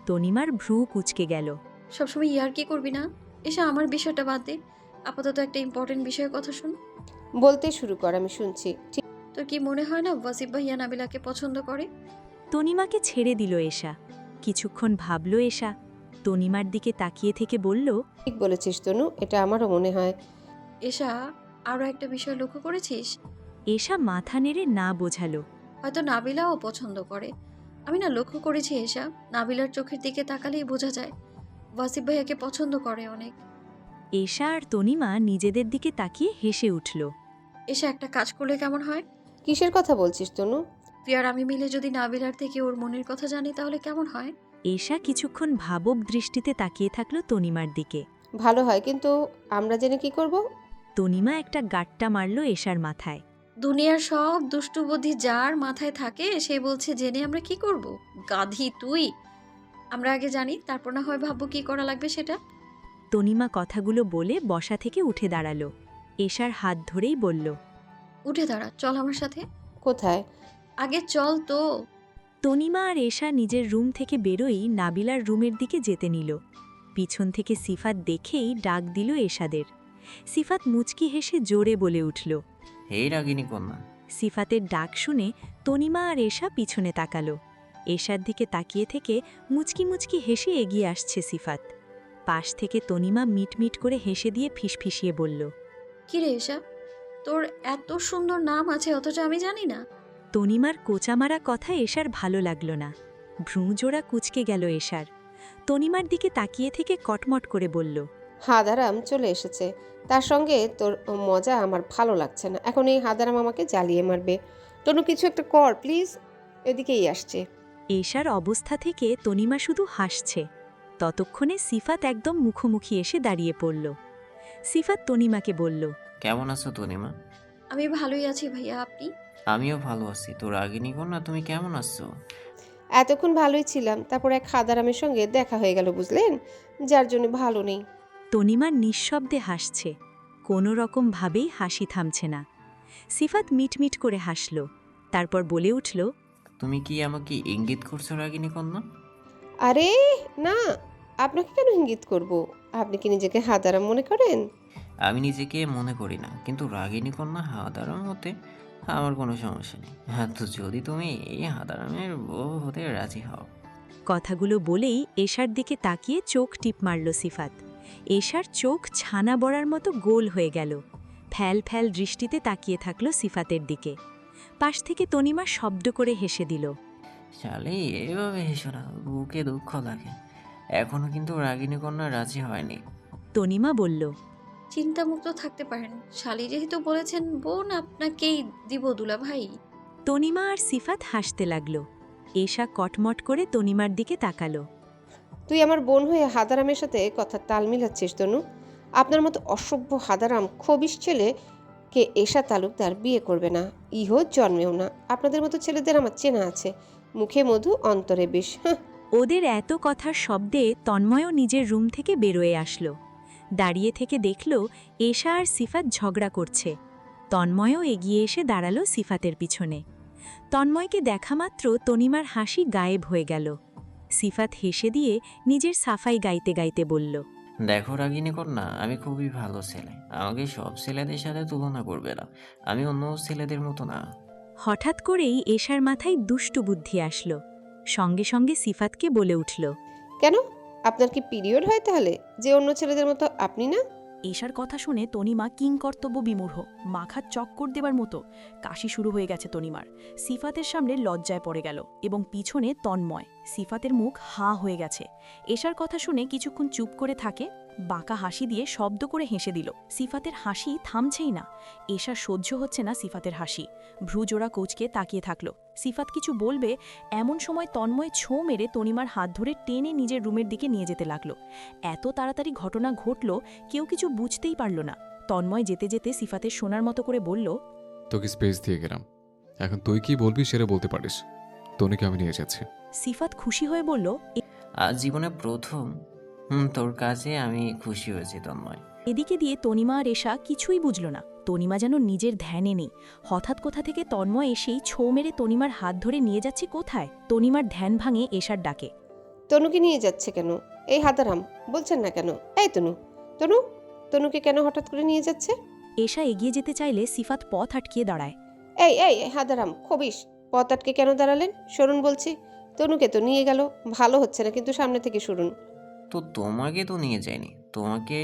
তনিমার ভ্রু কুঁচকে গেল। সবসময় ইয়ার কি করবি না। এসা আমার বিষয়টা বাদ দে, আপাতত একটা ইম্পর্টেন্ট বিষয়ের কথা শুন। বলতে শুরু কর, আমি শুনছি। ঠিক তোর কি মনে হয় না ওয়াসিফ ভাইয়া নাবিলাকে পছন্দ করে? তনিমাকে ছেড়ে দিল এশা। কিছুক্ষণ ভাবল এশা, তনিমার দিকে তাকিয়ে থেকে বলল, ঠিক বলেছিস তনু, এটা আমারও মনে হয়। এসা, আরও একটা বিষয় লক্ষ্য করেছিস? এশা মাথা নেড়ে না বোঝালো। হয়তো নাবিলাও পছন্দ করে। আমি না লক্ষ্য করেছি এসা, নাবিলার চোখের দিকে তাকালেই বোঝা যায় ওয়াসিফ ভাইয়াকে পছন্দ করে অনেক। এশা আর তনিমা নিজেদের দিকে তাকিয়ে হেসে উঠল। এসা, একটা কাজ করলে কেমন হয়? কিসের কথা বলছিস তনু? তুই আর আমি মিলে যদি নাবিলার থেকে ওর মনের কথা জানি তাহলে কেমন হয়? এশা কিছুক্ষণ ভাবক দৃষ্টিতে তাকিয়ে থাকলো তনিমার দিকে। ভালো হয়, কিন্তু আমরা জেনে কি করব? তনিমা একটা গাট্টা মারল এশার মাথায়। দুনিয়ার সব দুষ্টু বুদ্ধি যার মাথায় থাকে সে বলছে জেনে আমরা কি করব? গাধি তুই! আমরা আগে জানি, তারপর না হয় ভাববো কি করা লাগবে সেটা। তনিমা কথাগুলো বলে বসা থেকে উঠে দাঁড়ালো। এশার হাত ধরেই বলল, উঠে দাঁড়া, চল আমার সাথে। কোথায়? আগে চল তো। তনিমা আর এশা নিজের রুম থেকে বেরোই নাবিলার রুমের দিকে যেতে নিল। পিছন থেকে সিফাত দেখেই ডাক দিল এশাদের। সিফাত মুচকি হেসে জোরে বলে উঠল। হে রাগিনী কন্যা। সিফাতের ডাক শুনে তনিমা আর এশা পিছনে তাকালো। এশার দিকে তাকিয়ে থেকে মুচকি মুচকি হেসে এগিয়ে আসছে সিফাত। পাশ থেকে তনিমা মিটমিট করে হেসে দিয়ে ফিসফিসিয়ে বলল। কিরে এসা, তোর এত সুন্দর নাম আছে অথচ আমি জানি না। তনিমার কোচামারা কথা এশার ভালো লাগল না। ভ্রূজোড়া কুচকে গেল এশার। তনিমার দিকে তাকিয়ে থেকে কটমট করে বলল। হাদারাম চলে এসেছে, তার সঙ্গে তোর মজা আমার ভালো লাগছে না। এখন এই হাদারাম আমাকে জ্বালিয়ে মারবে। তনু কিছু একটা কর প্লিজ, এদিকেই আসছে। এশার অবস্থা থেকে তনিমা শুধু হাসছে। ততক্ষণে সিফাত একদম মুখোমুখি এসে দাঁড়িয়ে পড়ল। সিফাত তনিমাকে বলল। কেমন আছো তনিমা? আমি ভালোই আছি ভাইয়া, আপনি? আমিও ভালো আছি। তো রাগিনী কন্যা তুমি কেমন আছো? এতক্ষণ ভালোই ছিলাম, তারপর এক হাদারামের সঙ্গে দেখা হয়ে গেল বুঝলেন, যার জন্য ভালো নেই। তনিমা নিঃশব্দে হাসছে। কোনো রকমভাবেই হাসি থামছে না। সিফাত মিটমিট করে হাসল, তারপর বলে উঠল। তুমি কি আমাকে ইঙ্গিত করছো রাগিনী কন্যা? আরে না, আপনাকে কেন ইঙ্গিত করব? আপনি কি নিজেকে হাদারাম মনে করেন? আমি নিজেকে মনে করি না, কিন্তু রাগিনী কন্যা হাদারাম হতে আমার কোনো সমস্যা নেই। হ্যাঁ, তো যদি তুমি এই হাদারামের বউ হতে রাজি হও। কথাগুলো বলেই এশার দিকে তাকিয়ে চোখ টিপ মারল সিফাত। এশার চোখ ছানা বড়ার মতো গোল হয়ে গেল। ফ্যাল ফ্যাল দৃষ্টিতে তাকিয়ে থাকল সিফাতের দিকে। পাশ থেকে তনিমা শব্দ করে হেসে দিল। শালে এভাবে হেসো না, বুকে দুঃখ লাগে। এখনো কিন্তু রাগিনী কন্যা রাজি হয়নি। তনিমা বলল। চিন্তামুক্ত থাকতে পারেন, শালি যেহেতু বলেছেন বোন আপনাকেই দিব দুলা ভাই। তনিমা আর সিফাত হাসতে লাগল। এশা কটমট করে তনিমার দিকে তাকালো। তুই আমার বোন হয়ে হাদারামের সাথে কথা তাল মিলাচ্ছিস তনু? আপনার মতো অসভ্য হাদারাম খবিশ ছেলে কে এশা তালুকদার বিয়ে করবে না, ইহো জন্মেও না। আপনাদের মতো ছেলেদের আমার চেনা আছে, মুখে মধু অন্তরে বিষ। ওদের এত কথার শব্দে তন্ময়ও নিজের রুম থেকে বেরোয় আসলো। দাঁড়িয়ে থেকে দেখল এশা আর সিফাত ঝগড়া করছে। তন্ময়ও এগিয়ে এসে দাঁড়ালো সিফাতের পিছনে। তন্ময়কে দেখা মাত্র তনিমার হাসি গায়েব হয়ে গেল। সিফাত হেসে দিয়ে নিজের সাফাই গাইতে গাইতে বলল। দেখো রাগিনী কন্যা, আমি খুবই ভালো ছেলে। আমাকে সব ছেলেদের সাথে তুলনা করবে না। আমি অন্য ছেলেদের মতো না। হঠাৎ করেই এশার মাথায় দুষ্টু বুদ্ধি আসলো। সঙ্গে সঙ্গে সিফাতকে বলে উঠল। কেন, আপনার কি পিরিয়ড হয় তাহলে, যে অন্য ছেলেদের মতো আপনি না? এশার কথা শুনে তনিমা কিংকর্তব্য বিমূঢ়, মাখা চক্কর দেবার মতো কাশি শুরু হয়ে গেছে তনিমার। সিফাতের সামনে লজ্জায় পড়ে গেল এবং পিছনে তন্ময়। সিফাতের মুখ হাঁ হয়ে গেছে। এশার কথা শুনে কিছুক্ষণ চুপ করে থাকে, বাঁকা হাসি দিয়ে শব্দ করে হেসে দিল। সিফাতের হাসি থামছেই না। এশার সহ্য হচ্ছে না সিফাতের হাসি। ভ্রুজোড়া কোচকে তাকিয়ে থাকল। সিফাত কিছু বলবে, এমন সময় তন্ময় ছোঁ মেরে তনিমার হাত ধরে টেনে নিজের রুমের দিকে নিয়ে যেতে লাগলো। এত তাড়াতাড়ি ঘটনা ঘটল, কেউ কিছু বুঝতেই পারল না। তন্ময় যেতে যেতে সিফাতের শোনার মতো করে বলল। তোকে স্পেস দিয়ে গেলাম, এখন তুই কি বলবি সেটা বলতে পারিস। তনিকে আমি নিয়ে যাচ্ছি। সিফাত খুশি হয়ে বলল। আজ জীবনে প্রথম তোর কাছে আমি খুশি হয়েছি তন্ময়। এদিকে দিয়ে তনিমা আর এশা কিছুই বুঝল না। তনিমা যেন নিজের ধ্যানে নেই। হঠাৎ কোথা থেকে তন্ময় এসেই ছোঁ মেরে তনিমার হাত ধরে নিয়ে যাচ্ছে কোথায়। তনিমার ধ্যান ভাঙে এশার ডাকে। তনুকে নিয়ে যাচ্ছে কেন এই হাদারাম, বলছেন না কেন? এই তনু, তনু, তনুকে কেন হঠাৎ করে নিয়ে যাচ্ছে? এশা এগিয়ে যেতে চাইলে সিফাত পথ আটকিয়ে দাঁড়ায়। এই এই হাদারাম খবিস, পথ আটকে কেন দাঁড়ালেন? সরুন বলছি। তনুকে তো নিয়ে গেল, ভালো হচ্ছে না, কিন্তু সামনে থেকে সরুন। তো তোমাকে তো নিয়ে যায়নি, তোমাকে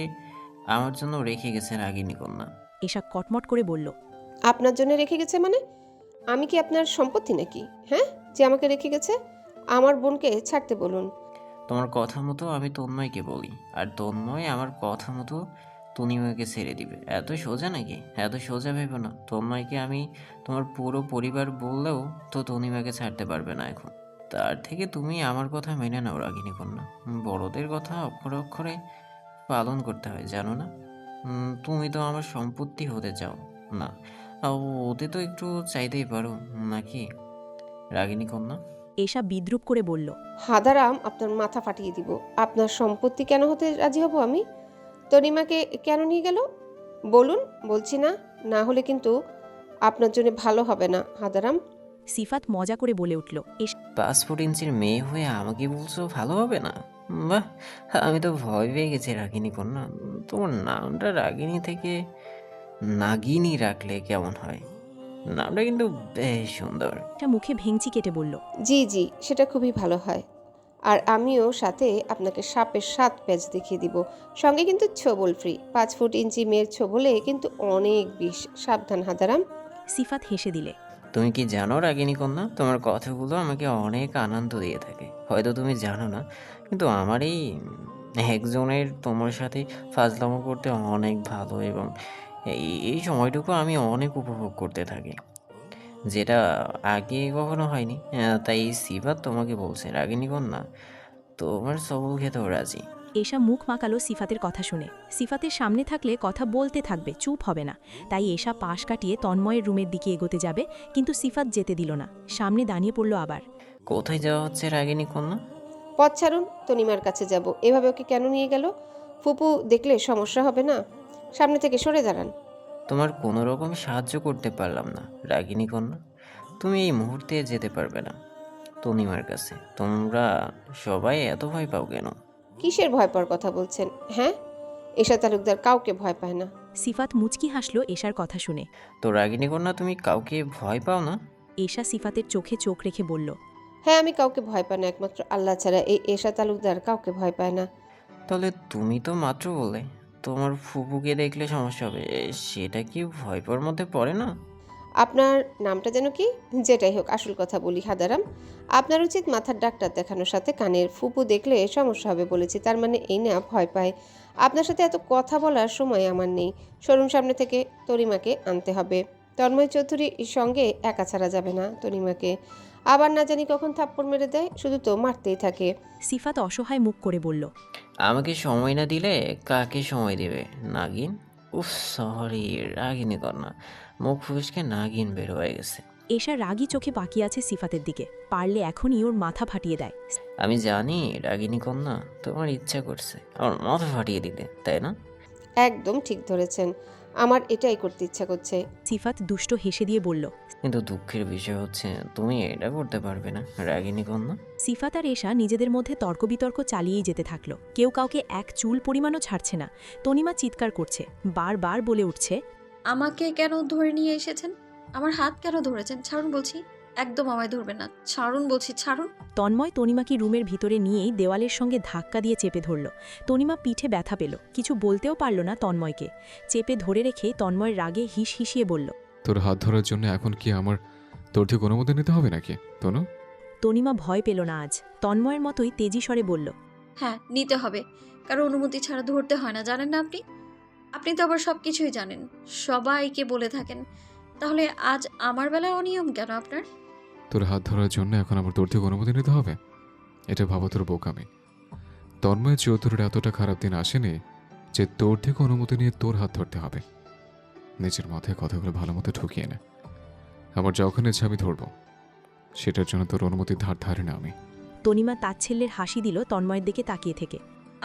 আমার জন্য রেখে গেছে রাগিনী কন্যা। এশা কটমট করে বলল। আপনার জন্য রেখে গেছে মানে? আমি কি আপনার সম্পত্তি নাকি, হ্যাঁ, যে আমাকে রেখে গেছে? আমার বোনকে ছাড়তে বলুন। তোমার কথা মতো আমি তন্ময়কে বলি, আর তন্ময় আমার কথা মতো তনিমাকে ছেড়ে দিবে। এত সোজা নাকি? এত সোজা ভেবো না। তন্ময়কে আমি তোমার পুরো পরিবার বললেও তো তনিমাকে ছাড়তে পারবে না এখন। তার থেকে তুমি আমার কথা মেনে নাও রাগিনী কন্যা। বড়দের কথা অক্ষরে অক্ষরে পালন করতে হয়, জানো না? তুমি তো আমার সম্পত্তি হতে চাও না, ওতে তো একটু চাইতেই পারো নাকি রাগিনী কন্যা? এশা বিদ্রুপ করে বলল। হাদারাম, আপনার মাথা ফাটিয়ে দিব। আপনার সম্পত্তি কেন হতে রাজি হব আমি? তনিমাকে কেন নিয়ে গেল বলুন, বলছি না, না হলে কিন্তু আপনার জন্য ভালো হবে না হাদারাম। সিফাত মজা করে বলে উঠল, 5 ইঞ্চির মেয়ে হয়ে আমাকে বলছো ভালো হবে না? বাহ, আমি তো ভয় পেয়ে গেছি রাগিনী কন্যা। তোমার নামটা রাগিনী থেকে নাগিনী রাখলে কেমন হয়? নামটা কিন্তু বেশ সুন্দর। এশা মুখে ভেঙচি কেটে বলল, জি জি, সেটা খুবই ভালো হয়। আর আমিও সাথে আপনাকে সাপের 7 প্যাচ দেখিয়ে দিব, সঙ্গে কিন্তু ছোবল ফ্রি। 5 ইঞ্চি মেয়ের ছোবলে কিন্তু অনেক বিষ, সাবধান হাদারাম। সিফাত হেসে দিলে, তুমি কি জানো রাগিনী কন্যা, তোমার কথাগুলো আমাকে অনেক আনন্দ দিয়ে থাকে। হয়তো তুমি জানো না, কিন্তু আমার এই একজনের তোমার সাথে ফাজলামো করতে অনেক ভালো, এবং এই সময়টুকু আমি অনেক উপভোগ করতে থাকি, যেটা আগে কখনো হয়নি। তাই সিফাত তোমাকে বলছে রাগিনী কন্যা, তোমার সবল খেতেও রাজি। এশা মুখ মাকালো সিফাতের কথা শুনে। সিফাতের সামনে থাকলে কথা বলতে থাকবে, চুপ হবে না। তাই এশা পাশ কাটিয়ে তন্ময়ের রুমের দিকে এগোতে যাবে, কিন্তু সিফাত যেতে দিল না। সামনে দাঁড়িয়ে পড়ল আবার। কোথায় যাওয়া হচ্ছে রাগিনী কন্যা? পথ ছাড়ুন, তনিমার কাছে যাব। এভাবে ওকে কেন নিয়ে গেল? ফুপু দেখলে সমস্যা হবে না? সামনে থেকে সরে দাঁড়ান। তোমার কোনো রকম সাহায্য করতে পারলাম না রাগিনী কন্যা। তুমি এই মুহূর্তে যেতে পারবে না তনিমার কাছে। তোমরা সবাই এত ভয় পাও কেন? কিসের ভয় পাওয়ার কথা বলছেন? হ্যাঁ, এশা তালুকদার কাউকে ভয় পায় না। সিফাত মুচকি হাসলো এশার কথা শুনে। তো রাগিনী কন্যা, তুমি কাউকে ভয় পাও না? এশা সিফাতের চোখে চোখ রেখে বলল, হ্যাঁ, আমি কাউকে ভয় পাই না, একমাত্র আল্লাহ ছাড়া। এই এশা তালুকদার কাউকে ভয় পায় না। তাহলে তুমি তো মাত্র বললে তোমার ফুপুকে দেখলে সমস্যা হবে, সেটা কি ভয় পাওয়ার মধ্যে পড়ে না? আপনার নামটা যেন কি? যেটাই হোক, আসল কথা বলি হাদারাম, আপনার উচিত মাথার ডাক্তার দেখানোর সাথে কানের। ফুপু দেখলে সমস্যা হবে বলেছি, তার মানে এই না ভয় পায়। আপনার সাথে এত কথা বলার সময় আমার নেই। সরুন সামনে থেকে, তরিমাকে আনতে হবে। তন্ময় চৌধুরীর সঙ্গে একা ছাড়া যাবে না তনিমাকে। আবার না জানি কখন থাপ্পড় মেরে দেয়, শুধু তো মারতেই থাকে। সিফাত অসহায় মুখ করে বলল, আমাকে সময় না দিলে কাকে সময় দেবে নাগিন? উফ, সরি রাগিনী কন্যা, মুখ ফুসকে নাগিন বের হয়ে গেছে। এশা রাগী চোখে বাকি আছে সিফাতের দিকে। পারলে এখনই ওর মাথা ফাটিয়ে দেয়। আমি জানি রাগিনী কন্যা, তোমার ইচ্ছা করছে আমার মাথা ফাটিয়ে দিতে, তাই না? একদম ঠিক ধরেছেন, আমার এটাই করতে ইচ্ছা করছে। সিফাত দুষ্ট হেসে দিয়ে বলল। কিন্তু দুঃখের বিষয় হচ্ছে তুমি এটা করতে পারবে না রাগিনী কন্যা। সিফাত আর এশা নিজেদের মধ্যে তর্ক বিতর্ক চালিয়েই যেতে থাকলো। কেউ কাউকে এক চুল পরিমাণও ছাড়ছে না। তনিমা চিৎকার করছে, বারবার বলে উঠছে, আমাকে কেন ধরে নিয়ে এসেছেন? আমার হাত কেন ধরেছেন? ছাড়ুন বলছি। একদম আমায় ধরবেন না, ছাড়ুন বলছি, ছাড়ুন। তন্ময় তনিমাকে রুমের ভিতরে নিয়েই দেওয়ালের সঙ্গে ধাক্কা দিয়ে চেপে ধরল। তনিমা পিঠে ব্যথা পেল, কিছু বলতেও পারল না তন্ময়কে। চেপে ধরে রেখে তন্ময় রাগে হিস হিসিয়ে বলল, তোর হাত ধরার জন্য এখন কি আমার তোর থেকে অনুমতি নিতে হবে নাকি তনু? তনিমা ভয় পেল না আজ। তন্ময়ের মতোই তেজি স্বরে বলল, হ্যাঁ, নিতে হবে। কারো অনুমতি ছাড়া ধরতে হয় না, জানেন না আপনি? আপনি তো আবার সব কিছুই জানেন, সবাইকে বলে থাকেন। তাহলে আজ আমার বেলায় অনিয়ম কেন আপনার? তোর হাত ধরার জন্য এখন আমার তোর থেকে অনুমতি নিতে হবে? এটা ভাবো তোর বোকামি। তন্ময় চৌধুরীর এতটা খারাপ দিন আসেনি যে তোর থেকে অনুমতি নিয়ে তোর হাত ধরতে হবে। নিজের মাথায় কথাগুলো ভালো মতো ঢুকিয়ে নে। আমার যখন ইচ্ছা আমি ধরবো, সেটার জন্য তোর অনুমতির ধার ধারে না আমি। তনিমা তাচ্ছিল্যের হাসি দিল তন্ময়ের দিকে তাকিয়ে থেকে।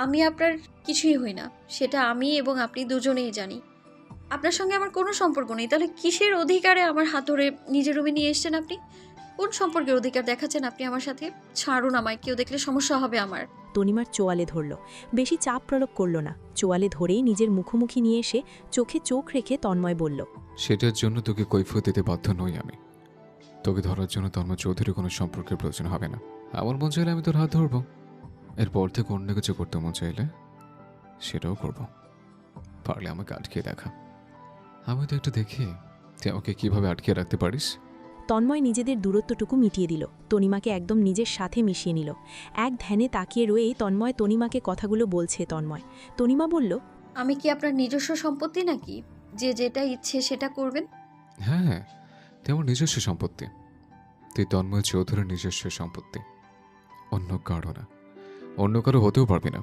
আমি আপনার কিছুই হই না, সেটা আমি এবং আপনি দুজনেই জানি। আপনার সঙ্গে আমার কোনো সম্পর্ক নেই। তাহলে কিসের অধিকারে আমার হাত ধরে নিজের রুমে নিয়ে এসেছেন আপনি? কোন সম্পর্কের অধিকার দেখাচ্ছেন আপনি আমার সাথে? ছাড়ুন আমায়, কেউ দেখলে সমস্যা হবে আমার। তনিমার চোয়ালে ধরল, বেশি চাপ প্রয়োগ করল না। চোয়ালে ধরেই নিজের মুখোমুখি নিয়ে এসে চোখে চোখ রেখে তন্ময় বলল, সেটার জন্য তোকে কৈফিয়ত দিতে বাধ্য নই আমি। তোকে ধরার জন্য তন্ময় চৌধুরীর কোনো সম্পর্কের প্রয়োজন হবে না। আমার মন চাইলে আমি তোর হাত ধরবো, এরপর থেকে অন্য কিছু করতে মন চাইলে সেটাও করব। পারলে আমাকে আটকিয়ে দেখা। আমি তো একটু দেখি তুই আমাকে কিভাবে আটকিয়ে রাখতে পারিস। তন্ময় নিজেদের দূরত্বটুকু মিটিয়ে দিল, তনিমাকে একদম নিজের সাথে মিশিয়ে নিল। এক ধ্যানে তাকিয়ে রয়েই তন্ময় তনিমাকে কথাগুলো বলছে। তনিমা বলল, আমি কি আপনার নিজস্ব সম্পত্তি নাকি যে যেটা ইচ্ছে সেটা করবেন? হ্যাঁ হ্যাঁ, তুই আমার নিজস্ব সম্পত্তি। তুই তন্ময় চৌধুরীর নিজস্ব সম্পত্তি, অন্য কারো না। অন্য কারো হতেও পারবি না,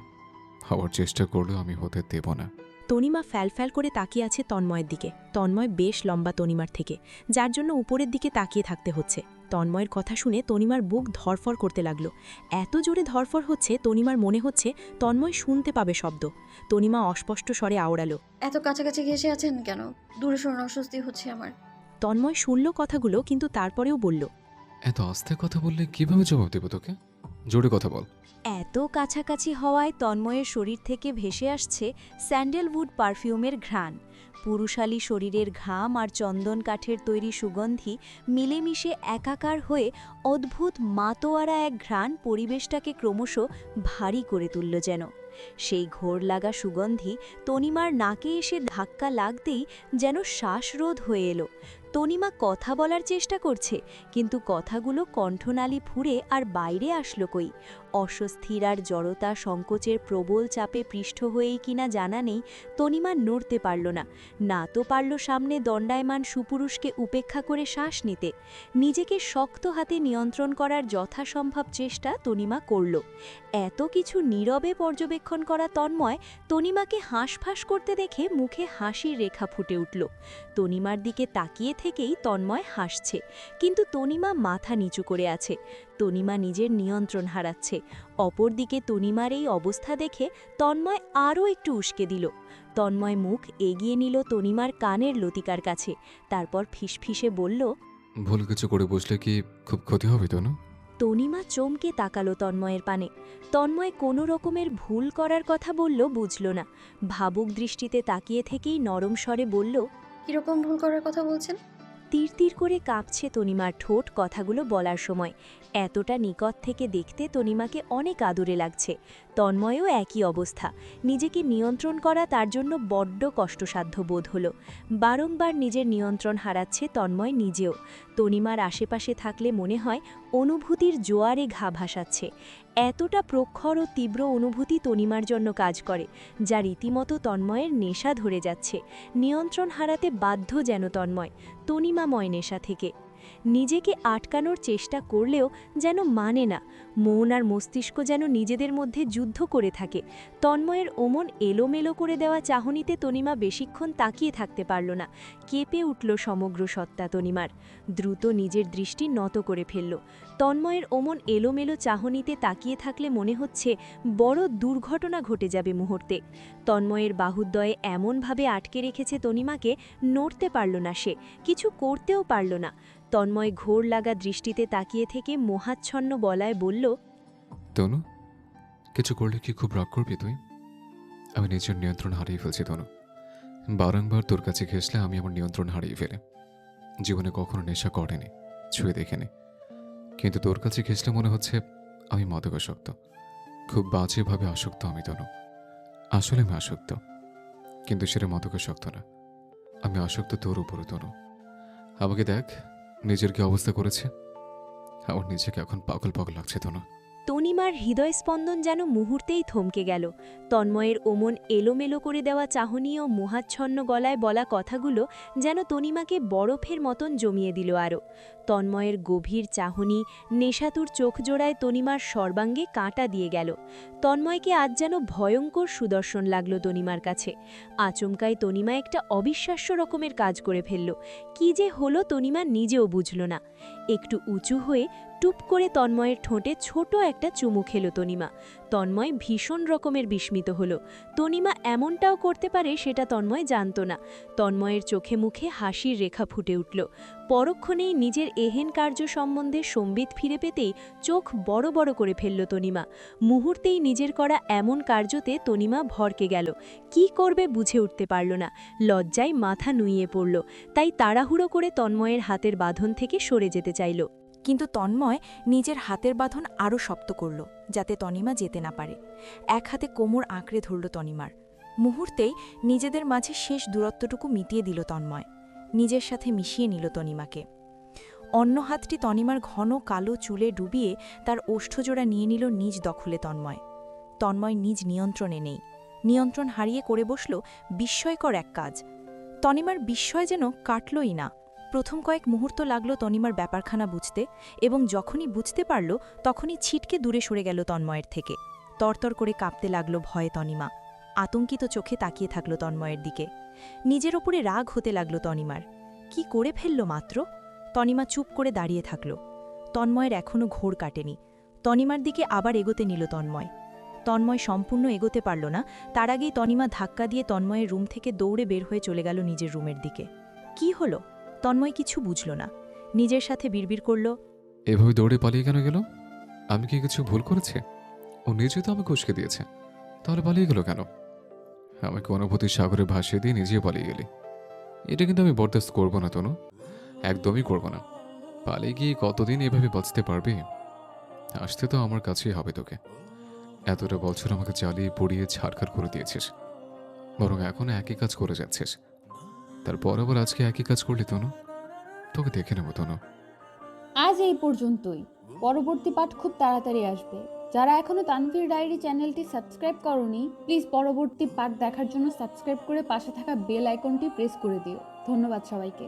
হওয়ার চেষ্টা করলেও আমি হতে দেব না। তনিমা ফ্যাল করে তাকিয়ে আছে তন্ময়ের দিকে। তন্ময় বেশ লম্বা তনিমার থেকে, যার জন্য উপরের দিকে তাকিয়ে থাকতে হচ্ছে। তন্ময়ের কথা শুনে তনিমার বুক ধরফর করতে লাগলো। এত জোরে ধরফর হচ্ছে, তনিমার মনে হচ্ছে তন্ময় শুনতে পাবে শব্দ। তনিমা অস্পষ্ট স্বরে আওড়ালো, এত কাছাকাছি ঘেসে আছেন কেন? দূরে সরুন, অস্বস্তি হচ্ছে আমার। তন্ময় শুনল কথাগুলো, কিন্তু তারপরেও বলল, এত আস্তে কথা বললে কিভাবে জবাব দেবো তোকে? জোরে কথা বল। এত কাছাকাছি হওয়ায় তন্ময়ের শরীর থেকে ভেসে আসছে স্যান্ডেলউড পারফিউমের ঘ্রাণ। পুরুষালী শরীরের ঘাম আর চন্দন কাঠের তৈরি সুগন্ধি মিলেমিশে একাকার হয়ে অদ্ভুত মাতোয়ারা এক ঘ্রাণ পরিবেশটাকে ক্রমশ ভারী করে তুলল যেন। সেই ঘোর লাগা সুগন্ধি তনিমার নাকে এসে ধাক্কা লাগতেই যেন শ্বাসরোধ হয়ে এলো। তনিমা কথা বলার চেষ্টা করছে, কিন্তু কথাগুলো কণ্ঠনালী ফুঁড়ে আর বাইরে আসলো কই। অস্বস্তির আর জড়তা সংকোচের প্রবল চাপে পৃষ্ঠ হয়েই কিনা জানা নেই, তনিমা নড়তে পারল না। না তো পারল সামনে দণ্ডায়মান সুপুরুষকে উপেক্ষা করে শ্বাস নিতে। নিজেকে শক্ত হাতে নিয়ন্ত্রণ করার যথাসম্ভব চেষ্টা তনিমা করল। এত কিছু নীরবে পর্যবেক্ষণ করা তন্ময় তনিমাকে হাঁসফাঁস করতে দেখে মুখে হাসির রেখা ফুটে উঠল। তনিমার দিকে তাকিয়ে থেকেই তন্ময় হাসছে, কিন্তু তনিমা মাথা নিচু করে আছে। তনিমা নিজের নিয়ন্ত্রণ হারাচ্ছে। অপরদিকে তনিমার এই অবস্থা দেখে তন্ময় আরও একটু উস্কে দিল। তন্ময় মুখ এগিয়ে নিল তনিমার কানের লতিকার কাছে, তারপর ফিসফিসে বলল, ভুল কিছু করে বসলে কি খুব ক্ষতি হবে তো না? তনিমা চমকে তাকালো তন্ময়ের পানে। তন্ময় কোনো রকমের ভুল করার কথা বলল বুঝল না। ভাবুক দৃষ্টিতে তাকিয়ে থেকেই নরম স্বরে বলল, কীরকম ভুল করার কথা বলছেন? তীর তীর করে কাঁপছে তনিমার ঠোঁট কথাগুলো বলার সময়। এতটা নিকট থেকে দেখতে তনিমাকে অনেক আদুরে লাগছে। তন্ময়ও একই অবস্থা। নিজেকে নিয়ন্ত্রণ করা তার জন্য বড্ড কষ্টসাধ্য বোধ হলো। বারংবার নিজের নিয়ন্ত্রণ হারাচ্ছে তন্ময় নিজেও। তনিমার আশেপাশে থাকলে মনে হয় অনুভূতির জোয়ারে ঘা ভাসাচ্ছে। এতটা প্রখর ও তীব্র অনুভূতি তনিমার জন্য কাজ করে, যা রীতিমতো তন্ময়ের নেশা ধরে যাচ্ছে। নিয়ন্ত্রণ হারাতে বাধ্য যেন তন্ময়, তনিমাময় নেশা থেকে। নিজেকে আটকানোর চেষ্টা করলেও যেন মানে না। মন আর মস্তিষ্ক যেন নিজেদের মধ্যে যুদ্ধ করে থাকে। তন্ময়ের ওমন এলোমেলো করে দেওয়া চাহনিতে তনিমা বেশিক্ষণ তাকিয়ে থাকতে পারল না। কেঁপে উঠল সমগ্র সত্তা তনিমার। দ্রুত নিজের দৃষ্টি নত করে ফেলল। তন্ময়ের ওমন এলোমেলো চাহনিতে তাকিয়ে থাকলে মনে হচ্ছে বড় দুর্ঘটনা ঘটে যাবে মুহূর্তে। তন্ময়ের বাহুদ্বয়ে এমনভাবে আটকে রেখেছে তনিমাকে, নড়তে পারল না সে, কিছু করতেও পারল না। তন্ময় ঘোর লাগা দৃষ্টিতে তাকিয়ে থেকে মোহাচ্ছন্ন গলায় বলল, তনু, কিছু করলে কি খুব রাগ করবি তুই? আমি নিজের নিয়ন্ত্রণ হারিয়ে ফেলছি তনু। বারংবার তোর কাছে ঘেঁষলে আমি আমার নিয়ন্ত্রণ হারিয়ে ফেলে। জীবনে কখনো নেশা করেনি, ছুঁয়ে দেখেনি, কিন্তু তোর কাছে ঘেঁষলে মনে হচ্ছে আমি মাদকাসক্ত। খুব বাজেভাবে আসক্ত আমি তনু। আসলে আমি আসক্ত, কিন্তু সেটা মাদকাসক্ত না। আমি আসক্ত তোর উপরে তনু। আমাকে দেখ নিজের কি অবস্থা করেছে। আমার নিজেকে এখন পাগল পাগল লাগছে তনু। তনিমার হৃদয়স্পন্দন যেন মুহূর্তেই থমকে গেল। তন্ময়ের ওমন এলোমেলো করে দেওয়া চাহনি ও মোহাচ্ছন্ন গলায় বলা কথাগুলো যেন তনিমাকে বরফের মতন জমিয়ে দিল আরও। তন্ময়ের গভীর চাহনি, নেশাতুর চোখ জোড়ায় তনিমার সর্বাঙ্গে কাঁটা দিয়ে গেল। তন্ময়কে আজ যেন ভয়ঙ্কর সুদর্শন লাগল তনিমার কাছে। আচমকায় তনিমা একটা অবিশ্বাস্য রকমের কাজ করে ফেলল। কি যে হলো তনিমা নিজেও বুঝল না। একটু উঁচু হয়ে টুপ করে তন্ময়ের ঠোঁটে ছোট একটা চুমু খেল তনিমা। তন্ময় ভীষণ রকমের বিস্মিত হল। তনিমা এমনটাও করতে পারে সেটা তন্ময় জানত না। তন্ময়ের চোখে মুখে হাসির রেখা ফুটে উঠল। পরক্ষণেই নিজের এহেন কার্য সম্বন্ধে সম্বিত ফিরে পেতেই চোখ বড় বড় করে ফেলল তনিমা। মুহূর্তেই নিজের করা এমন কার্যতে তনিমা ভরকে গেল। কি করবে বুঝে উঠতে পারল না। লজ্জায় মাথা নুইয়ে পড়ল। তাই তাড়াহুড়ো করে তন্ময়ের হাতের বাঁধন থেকে সরে যেতে চাইল। কিন্তু তন্ময় নিজের হাতের বাঁধন আরও শক্ত করল, যাতে তনিমা যেতে না পারে। এক হাতে কোমর আঁকড়ে ধরল তনিমার। মুহূর্তেই নিজেদের মাঝে শেষ দূরত্বটুকু মিটিয়ে দিল তন্ময়। নিজের সাথে মিশিয়ে নিল তনিমাকে। অন্য হাতটি তনিমার ঘন কালো চুলে ডুবিয়ে তার ওষ্ঠজোড়া নিয়ে নিল নিজ দখলে তন্ময়। তন্ময় নিজ নিয়ন্ত্রণে নেই। নিয়ন্ত্রণ হারিয়ে করে বসল বিস্ময়কর এক কাজ। তনিমার বিস্ময় যেন কাটলই না। প্রথম কয়েক মুহূর্ত লাগল তনিমার ব্যাপারখানা বুঝতে, এবং যখনই বুঝতে পারল তখনই ছিটকে দূরে সরে গেল তন্ময়ের থেকে। তরতর করে কাঁপতে লাগল ভয়ে তনিমা। আতঙ্কিত চোখে তাকিয়ে থাকল তন্ময়ের দিকে। নিজের ওপরে রাগ হতে লাগল তনিমার। কি করে ফেলল মাত্র? তনিমা চুপ করে দাঁড়িয়ে থাকল। তন্ময়ের এখনও ঘোর কাটেনি। তনিমার দিকে আবার এগোতে নিল তন্ময়। তন্ময় সম্পূর্ণ এগোতে পারল না। তার আগেই তনিমা ধাক্কা দিয়ে তন্ময়ের রুম থেকে দৌড়ে বের হয়ে চলে গেল নিজের রুমের দিকে। কি হলো? তন্ময় কিছু বুঝল না। নিজের সাথে বিড়বিড় করল, এভাবে দৌড়ে পালিয়ে কেন গেল? আমি কি কিছু ভুল করেছি? ও নিজে তো আমাকে উস্কে দিয়েছে, তাহলে পালিয়ে গেল কেন? আমাকে অনুভূতির সাগরে ভাসিয়ে দিয়ে নিজেও পালিয়ে গেলি। এটা কিন্তু আমি বরদাস্ত করবো না তনু, একদমই করবো না। পালিয়ে গিয়ে কতদিন এভাবে বাঁচতে পারবে? আসতে তো আমার কাছেই হবে তোকে। এতটা বছর আমাকে জ্বালিয়ে পড়িয়ে ছাড়খাড় করে দিয়েছিস, বরং এখন একই কাজ করে যাচ্ছিস। তারপর আবার আজকে একই কাজ করলি তনু। তোকে দেখে নেবো তনু। আজ এই পর্যন্তই। পরবর্তী পাঠ খুব তাড়াতাড়ি আসবে। যারা এখনো তানভীর ডায়েরি চ্যানেলটি সাবস্ক্রাইব করনি, প্লিজ পরবর্তী পার্ট দেখার জন্য সাবস্ক্রাইব করে পাশে থাকা বেল আইকনটি প্রেস করে দিও। ধন্যবাদ সবাইকে।